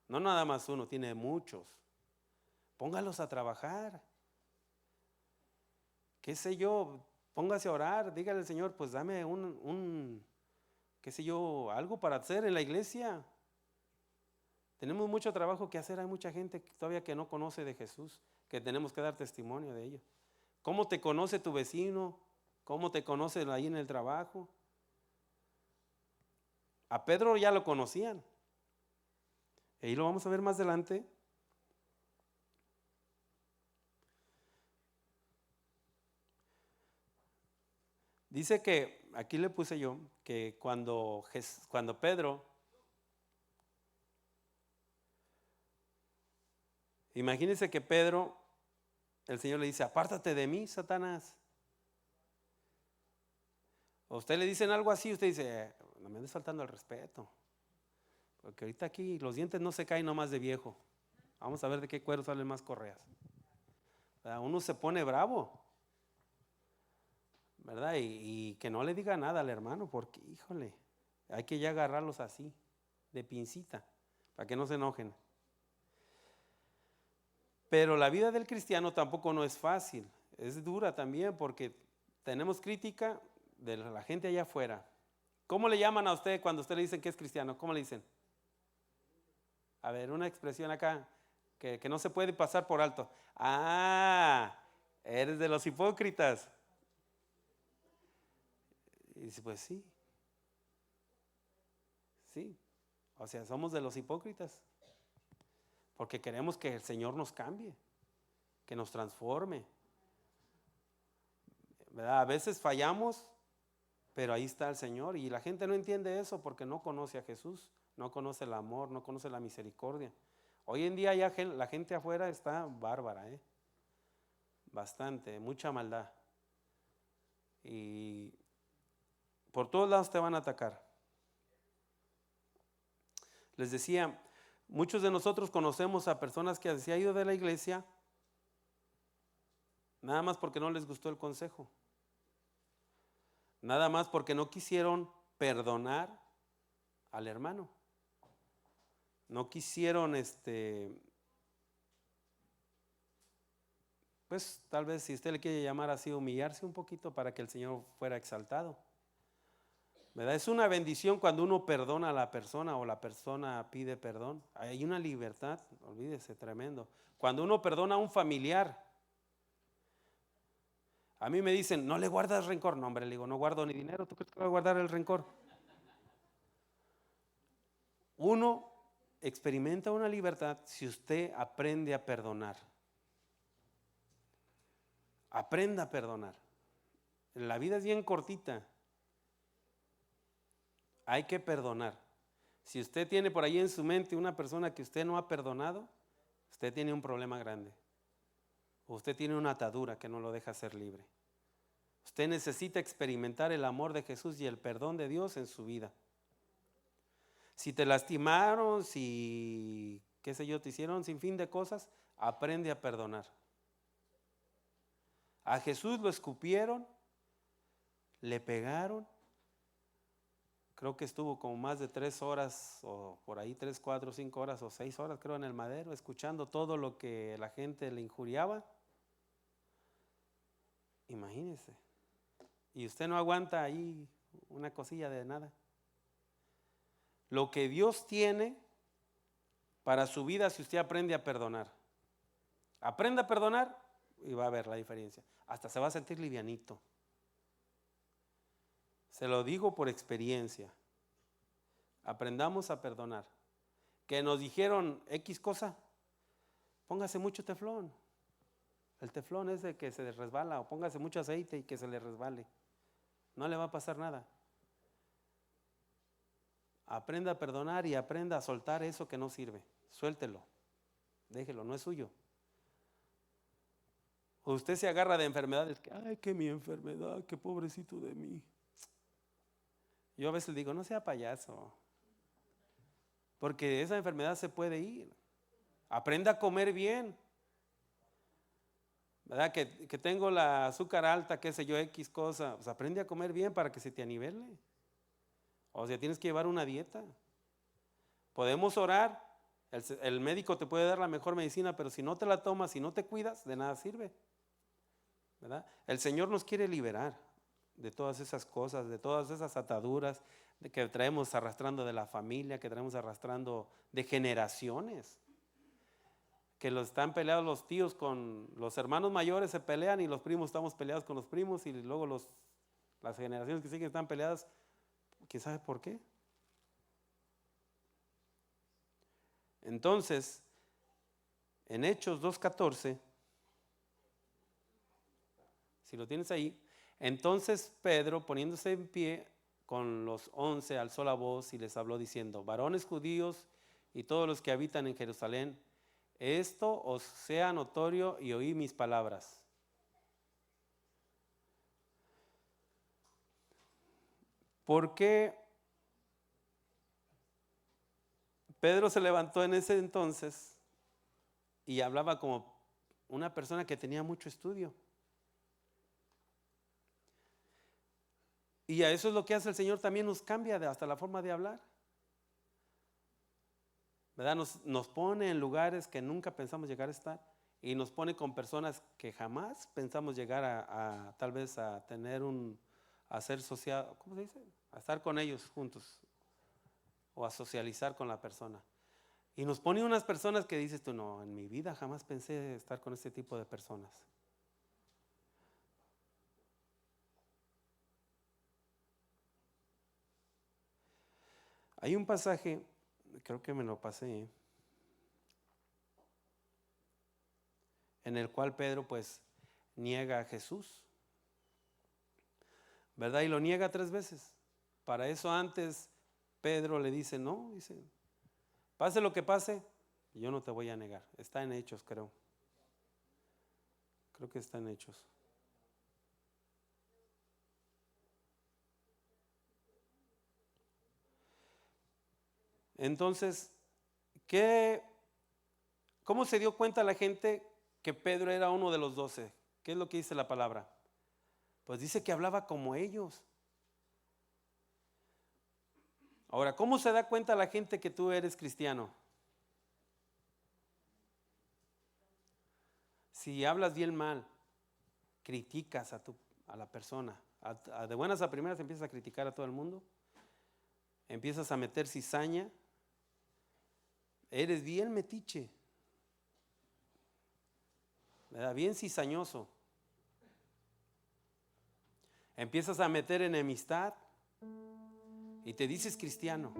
No nada más uno, tiene muchos. Póngalos a trabajar. ¿Qué sé yo? Póngase a orar, dígale al Señor, pues dame qué sé yo, algo para hacer en la iglesia. Tenemos mucho trabajo que hacer, hay mucha gente todavía que no conoce de Jesús, que tenemos que dar testimonio de ello. ¿Cómo te conoce tu vecino? ¿Cómo te conocen ahí en el trabajo? A Pedro ya lo conocían. Y ahí lo vamos a ver más adelante. Dice que, aquí le puse yo, que cuando Pedro, imagínense que Pedro, el Señor le dice, apártate de mí, Satanás. A usted le dicen algo así, usted dice, no me andes faltando el respeto. Porque ahorita aquí los dientes no se caen nomás de viejo. Vamos a ver de qué cuero salen más correas. ¿Verdad? Uno se pone bravo, ¿verdad? Y que no le diga nada al hermano, porque, híjole, hay que ya agarrarlos así, de pincita, para que no se enojen. Pero la vida del cristiano tampoco no es fácil, es dura también, porque tenemos crítica de la gente allá afuera. ¿Cómo le llaman a usted cuando usted le dicen que es cristiano? ¿Cómo le dicen? A ver, una expresión acá que no se puede pasar por alto. Ah, eres de los hipócritas. Y dice, pues sí, sí. O sea, somos de los hipócritas. Porque queremos que el Señor nos cambie, que nos transforme. ¿Verdad? A veces fallamos, pero ahí está el Señor. Y la gente no entiende eso porque no conoce a Jesús, no conoce el amor, no conoce la misericordia. Hoy en día ya la gente afuera está bárbara, bastante, mucha maldad. Y por todos lados te van a atacar. Les decía, muchos de nosotros conocemos a personas que se han ido de la iglesia nada más porque no les gustó el consejo. Nada más porque no quisieron perdonar al hermano. No quisieron, pues tal vez si usted le quiere llamar así, humillarse un poquito para que el Señor fuera exaltado. ¿Verdad? Es una bendición cuando uno perdona a la persona o la persona pide perdón. Hay una libertad, olvídese, tremendo. Cuando uno perdona a un familiar, a mí me dicen, no le guardas rencor. No, hombre, le digo, no guardo ni dinero. ¿Tú crees que voy a guardar el rencor? Uno experimenta una libertad si usted aprende a perdonar. Aprenda a perdonar. La vida es bien cortita. Hay que perdonar. Si usted tiene por ahí en su mente una persona que usted no ha perdonado, usted tiene un problema grande. Usted tiene una atadura que no lo deja ser libre. Usted necesita experimentar el amor de Jesús y el perdón de Dios en su vida. Si te lastimaron, si, qué sé yo, te hicieron sin fin de cosas, aprende a perdonar. A Jesús lo escupieron, le pegaron. Creo que estuvo como más de 3 horas, o por ahí 3, 4, 5 horas o 6 horas, creo, en el madero, escuchando todo lo que la gente le injuriaba. Imagínese. Y usted no aguanta ahí una cosilla de nada. Lo que Dios tiene para su vida si usted aprende a perdonar. Aprenda a perdonar y va a ver la diferencia. Hasta se va a sentir livianito. Se lo digo por experiencia. Aprendamos a perdonar. Que nos dijeron X cosa, póngase mucho teflón. El teflón es de que se resbala, o póngase mucho aceite y que se le resbale. No le va a pasar nada. Aprenda a perdonar y aprenda a soltar eso que no sirve. Suéltelo, déjelo, no es suyo. O usted se agarra de enfermedades, que, ay, que mi enfermedad, que pobrecito de mí. Yo a veces le digo, no sea payaso, porque esa enfermedad se puede ir. Aprenda a comer bien. ¿Verdad? Que tengo la azúcar alta, qué sé yo, X cosa. Pues aprende a comer bien para que se te anivele. O sea, tienes que llevar una dieta. Podemos orar. El médico te puede dar la mejor medicina, pero si no te la tomas, si no te cuidas, de nada sirve. ¿Verdad? El Señor nos quiere liberar de todas esas cosas, de todas esas ataduras que traemos arrastrando de la familia, que traemos arrastrando de generaciones. Que los están peleados los tíos con los hermanos mayores, se pelean, y los primos estamos peleados con los primos, y luego las generaciones que siguen están peleadas. ¿Quién sabe por qué? Entonces, en Hechos 2:14, si lo tienes ahí, entonces Pedro, poniéndose en pie con los 11, alzó la voz y les habló diciendo: varones judíos y todos los que habitan en Jerusalén, esto os sea notorio y oí mis palabras. ¿Por qué Pedro se levantó en ese entonces y hablaba como una persona que tenía mucho estudio? Y a eso es lo que hace el Señor, también nos cambia hasta la forma de hablar. ¿Verdad? Nos pone en lugares que nunca pensamos llegar a estar, y nos pone con personas que jamás pensamos llegar a tal vez a tener a ser social, ¿cómo se dice? A estar con ellos juntos o a socializar con la persona. Y nos pone unas personas que dices tú, no, en mi vida jamás pensé estar con este tipo de personas. Hay un pasaje, creo que me lo pasé, en el cual Pedro pues niega a Jesús, ¿verdad? Y lo niega 3 veces. Para eso antes Pedro le dice, no, dice, pase lo que pase, yo no te voy a negar. Está en Hechos, creo. Creo que está en Hechos. Entonces, ¿cómo se dio cuenta la gente que Pedro era uno de los 12? ¿Qué es lo que dice la palabra? Pues dice que hablaba como ellos. Ahora, ¿cómo se da cuenta la gente que tú eres cristiano? Si hablas bien mal, criticas a la persona, de buenas a primeras empiezas a criticar a todo el mundo, empiezas a meter cizaña, eres bien metiche, ¿verdad? Bien cizañoso. Empiezas a meter enemistad y te dices cristiano,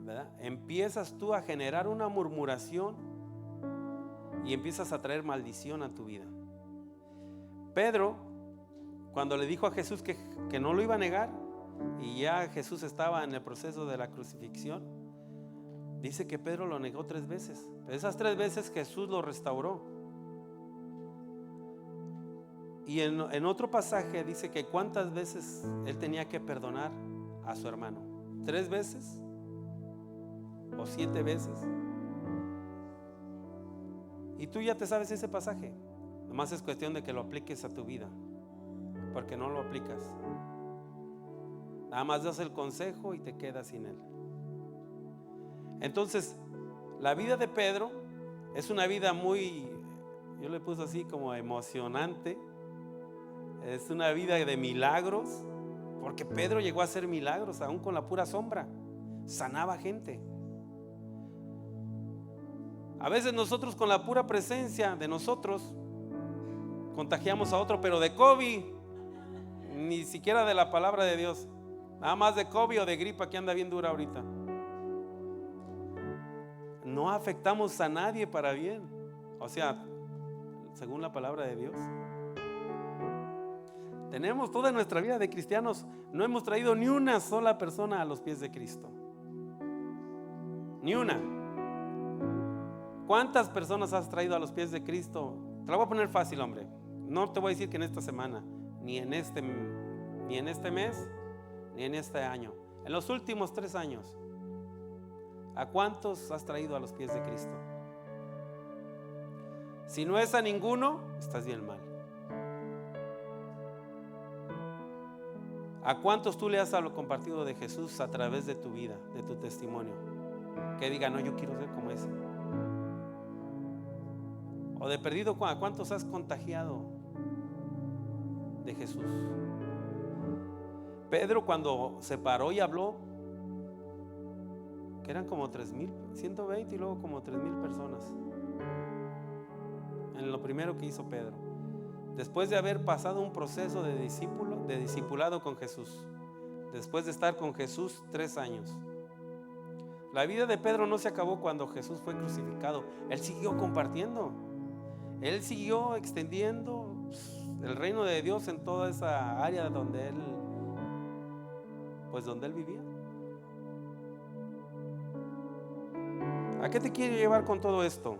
¿verdad? Empiezas tú a generar una murmuración y empiezas a traer maldición a tu vida. Pedro, cuando le dijo a Jesús que no lo iba a negar, y ya Jesús estaba en el proceso de la crucifixión, dice que Pedro lo negó 3 veces. Pero esas 3 veces Jesús lo restauró. Y en otro pasaje dice que cuántas veces él tenía que perdonar a su hermano. 3 veces o 7 veces. Y tú ya te sabes ese pasaje. Nomás es cuestión de que lo apliques a tu vida, porque no lo aplicas. Nada más das el consejo y te quedas sin él. Entonces, la vida de Pedro es una vida muy, yo le puse así como emocionante. Es una vida de milagros, porque Pedro llegó a hacer milagros aún con la pura sombra. Sanaba gente. A veces nosotros con la pura presencia de nosotros contagiamos a otro, pero de COVID, ni siquiera de la palabra de Dios. Nada más de COVID o de gripa que anda bien dura ahorita. No afectamos a nadie para bien. O sea, según la palabra de Dios. Tenemos toda nuestra vida de cristianos, no hemos traído ni una sola persona a los pies de Cristo. Ni una. ¿Cuántas personas has traído a los pies de Cristo? Te la voy a poner fácil, hombre. No te voy a decir que en esta semana, ni en este mes, ni en este año. En los últimos 3 años, ¿a cuántos has traído a los pies de Cristo? Si no es a ninguno, estás bien mal. ¿A cuántos tú le has compartido de Jesús a través de tu vida, de tu testimonio? Que diga, no, yo quiero ser como ese. O de perdido, ¿a cuántos has contagiado de Jesús? Pedro, cuando se paró y habló, que eran como 120 y luego como 3,000 personas. En lo primero que hizo Pedro, después de haber pasado un proceso de discipulado con Jesús, después de estar con Jesús 3 años. La vida de Pedro no se acabó cuando Jesús fue crucificado. Él siguió compartiendo, él siguió extendiendo el reino de Dios en toda esa área donde él vivía. ¿A qué te quiere llevar con todo esto?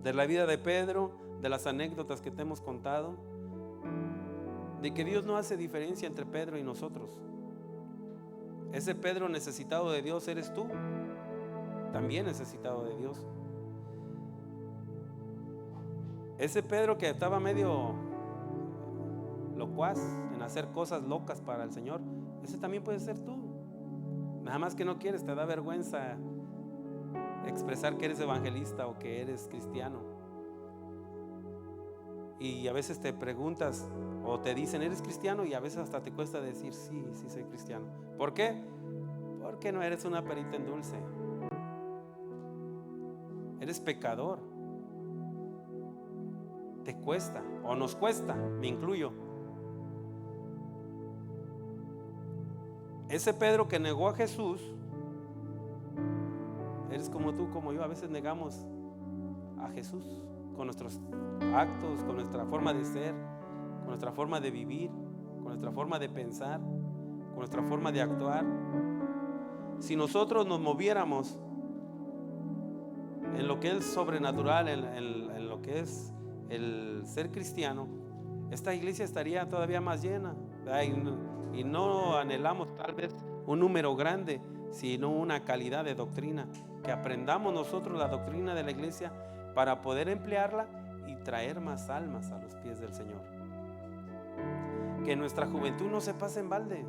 De la vida de Pedro, de las anécdotas que te hemos contado, de que Dios no hace diferencia entre Pedro y nosotros. Ese Pedro necesitado de Dios eres tú, también necesitado de Dios. Ese Pedro que estaba medio locuaz en hacer cosas locas para el Señor, ese también puede ser tú. Nada más que no quieres, te da vergüenza expresar que eres evangelista o que eres cristiano. Y a veces te preguntas o te dicen, ¿eres cristiano? Y a veces hasta te cuesta decir, sí, sí soy cristiano. ¿Por qué? Porque no eres una perita en dulce. Eres pecador. Te cuesta, o nos cuesta, me incluyo. Ese Pedro que negó a Jesús, eres como tú, como yo. A veces negamos a Jesús con nuestros actos, con nuestra forma de ser, con nuestra forma de vivir, con nuestra forma de pensar, con nuestra forma de actuar. Si nosotros nos moviéramos en lo que es sobrenatural, en lo que es el ser cristiano, esta iglesia estaría todavía más llena, y no anhelamos tal vez un número grande, sino una calidad de doctrina, que aprendamos nosotros la doctrina de la iglesia para poder emplearla y traer más almas a los pies del Señor. Que nuestra juventud no se pase en balde,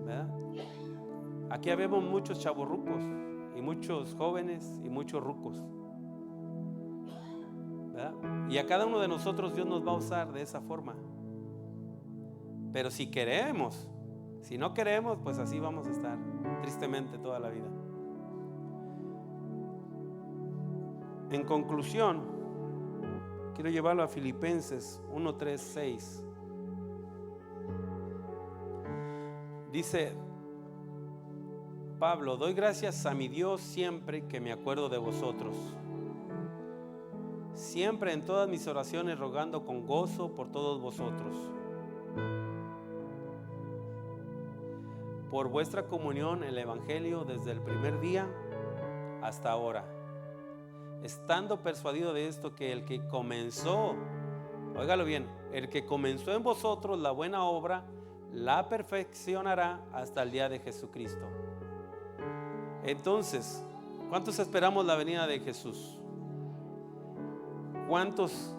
¿verdad? Aquí habemos muchos chavorrucos y muchos jóvenes y muchos rucos, ¿verdad? Y a cada uno de nosotros Dios nos va a usar de esa forma. Pero si queremos, si no queremos, pues así vamos a estar tristemente toda la vida. En conclusión, quiero llevarlo a Filipenses 1:3-6. Dice Pablo: doy gracias a mi Dios siempre que me acuerdo de vosotros, siempre en todas mis oraciones rogando con gozo por todos vosotros, por vuestra comunión en el Evangelio desde el primer día hasta ahora, estando persuadido de esto, que el que comenzó, óigalo bien, el que comenzó en vosotros la buena obra, la perfeccionará hasta el día de Jesucristo. Entonces, ¿cuántos esperamos la venida de Jesús? ¿Cuántos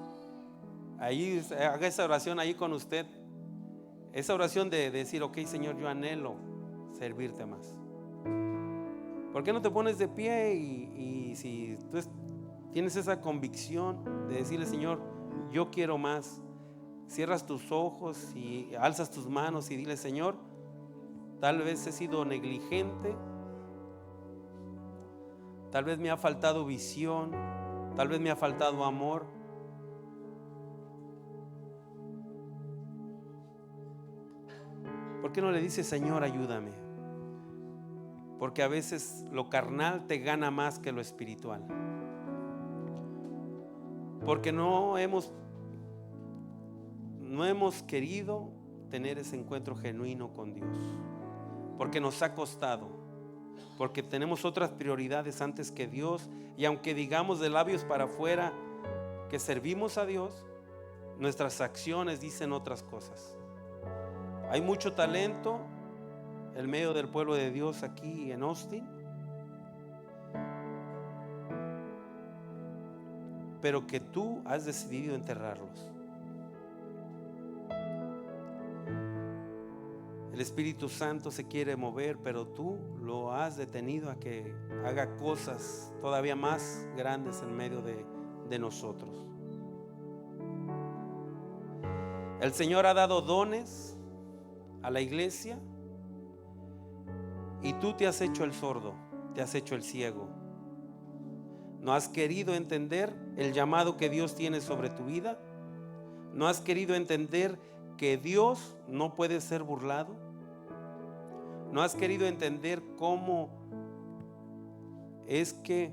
ahí haga esa oración ahí con usted? Esa oración de decir, ok, Señor, yo anhelo servirte más. ¿Por qué no te pones de pie y si tú tienes esa convicción de decirle, Señor, yo quiero más? Cierras tus ojos y alzas tus manos y dile, Señor, tal vez he sido negligente, tal vez me ha faltado visión, tal vez me ha faltado amor. ¿Por qué no le dices, Señor, ayúdame? Porque a veces lo carnal te gana más que lo espiritual. Porque no hemos querido tener ese encuentro genuino con Dios. Porque nos ha costado. Porque tenemos otras prioridades antes que Dios. Y aunque digamos de labios para afuera que servimos a Dios, nuestras acciones dicen otras cosas. Hay mucho talento en medio del pueblo de Dios aquí en Austin, pero que tú has decidido enterrarlos. El Espíritu Santo se quiere mover, pero tú lo has detenido a que haga cosas todavía más grandes en medio de nosotros. El Señor ha dado dones a la iglesia y tú te has hecho el sordo, te has hecho el ciego. No has querido entender el llamado que Dios tiene sobre tu vida. No has querido entender que Dios no puede ser burlado. No has querido entender cómo es que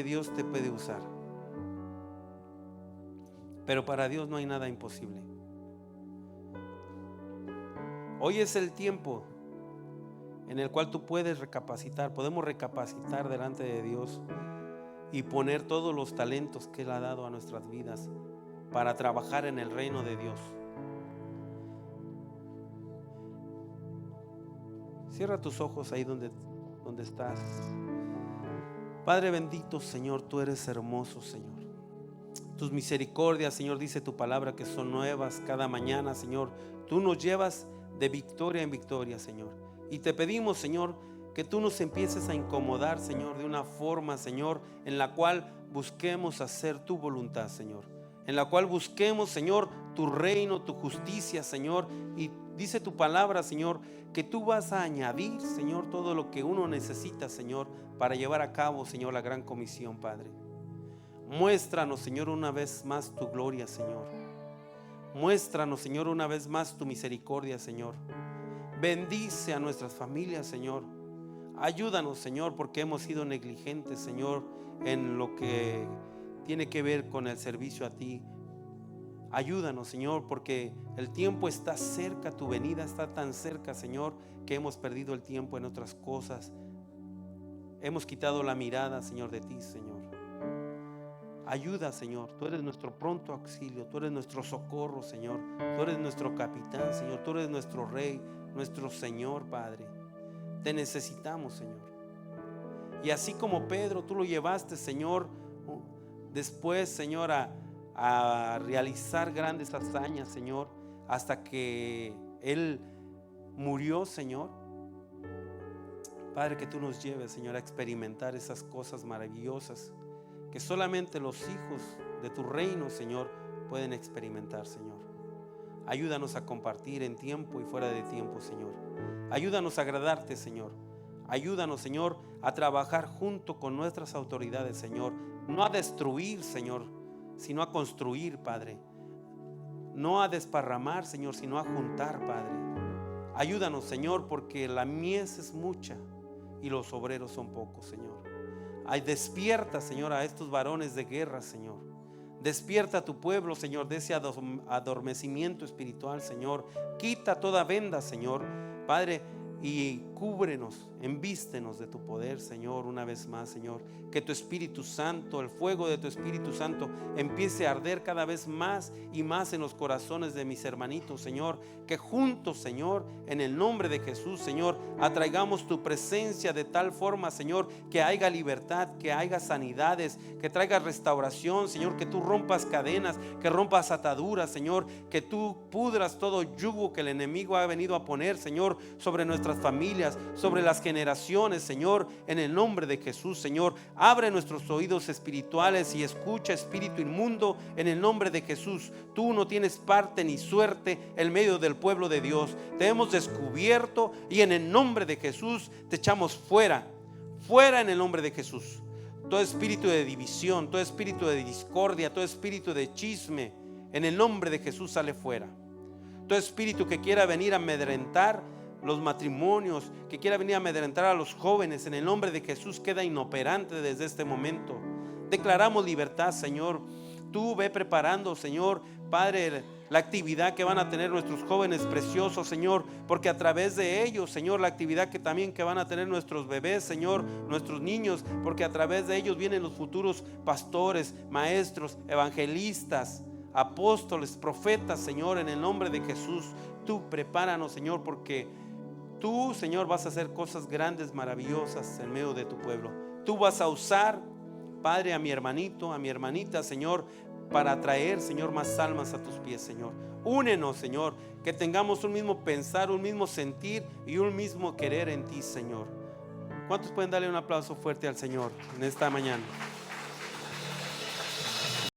Dios te puede usar. Pero para Dios no hay nada imposible. Hoy es el tiempo en el cual tú puedes recapacitar. Podemos recapacitar delante de Dios y poner todos los talentos que Él ha dado a nuestras vidas para trabajar en el reino de Dios. Cierra tus ojos ahí donde estás. Padre bendito, Señor, tú eres hermoso, Señor. Tus misericordias, Señor, dice tu palabra que son nuevas cada mañana, Señor. Tú nos llevas de victoria en victoria, Señor. Y te pedimos, Señor, que tú nos empieces a incomodar, Señor, de una forma, Señor, en la cual busquemos hacer tu voluntad, Señor. En la cual busquemos, Señor, tu reino, tu justicia, Señor. Y dice tu palabra, Señor, que tú vas a añadir, Señor, todo lo que uno necesita, Señor, para llevar a cabo, Señor, la gran comisión, Padre. Muéstranos, Señor, una vez más tu gloria, Señor. Muéstranos, Señor, una vez más tu misericordia, Señor. Bendice a nuestras familias, Señor. Ayúdanos, Señor, porque hemos sido negligentes, Señor, en lo que tiene que ver con el servicio a ti. Ayúdanos, Señor, porque el tiempo está cerca, tu venida está tan cerca, Señor, que hemos perdido el tiempo en otras cosas. Hemos quitado la mirada, Señor, de ti, Señor. Ayuda, Señor, tú eres nuestro pronto auxilio, tú eres nuestro socorro, Señor. Tú eres nuestro capitán, Señor, tú eres nuestro rey, nuestro Señor, Padre. Te necesitamos, Señor. Y así como Pedro, tú lo llevaste, Señor, después, Señor, a realizar grandes hazañas, Señor, hasta que Él murió, Señor. Padre, que tú nos lleves, Señor, a experimentar esas cosas maravillosas que solamente los hijos de tu reino, Señor, pueden experimentar, Señor. Ayúdanos a compartir en tiempo y fuera de tiempo, Señor. Ayúdanos a agradarte, Señor. Ayúdanos, Señor, a trabajar junto con nuestras autoridades, Señor. No a destruir, Señor, sino a construir, Padre. No a desparramar, Señor, sino a juntar, Padre. Ayúdanos, Señor, porque la mies es mucha y los obreros son pocos, Señor. Despierta, Señor, a estos varones de guerra, Señor. Despierta a tu pueblo, Señor, de ese adormecimiento espiritual, Señor. Quita toda venda, Señor, Padre, y cúbrenos, envístenos de tu poder, Señor, una vez más, Señor. Que tu Espíritu Santo, el fuego de tu Espíritu Santo empiece a arder cada vez más y más en los corazones de mis hermanitos, Señor. Que juntos, Señor, en el nombre de Jesús, Señor, atraigamos tu presencia de tal forma, Señor, que haya libertad, que haya sanidades, que traigas restauración, Señor. Que tú rompas cadenas, que rompas ataduras, Señor. Que tú pudras todo yugo que el enemigo ha venido a poner, Señor, sobre nuestras familias, sobre las generaciones, Señor, en el nombre de Jesús, Señor. Abre nuestros oídos espirituales y escucha, espíritu inmundo, en el nombre de Jesús. Tú no tienes parte ni suerte en medio del pueblo de Dios. Te hemos descubierto y en el nombre de Jesús te echamos fuera, fuera en el nombre de Jesús. Todo espíritu de división, todo espíritu de discordia, todo espíritu de chisme, en el nombre de Jesús sale fuera. Todo espíritu que quiera venir a amedrentar los matrimonios, que quiera venir a amedrentar a los jóvenes, en el nombre de Jesús queda inoperante desde este momento. Declaramos libertad, Señor. Tú ve preparando, Señor, Padre, la actividad que van a tener nuestros jóvenes preciosos, Señor, porque a través de ellos, Señor, la actividad que también que van a tener nuestros bebés, Señor, nuestros niños, porque a través de ellos vienen los futuros pastores, maestros, evangelistas, apóstoles, profetas, Señor, en el nombre de Jesús. Tú prepáranos, Señor, porque tú, Señor, vas a hacer cosas grandes, maravillosas en medio de tu pueblo. Tú vas a usar, Padre, a mi hermanito, a mi hermanita, Señor, para traer, Señor, más almas a tus pies, Señor. Únenos, Señor, que tengamos un mismo pensar, un mismo sentir y un mismo querer en ti, Señor. ¿Cuántos pueden darle un aplauso fuerte al Señor en esta mañana?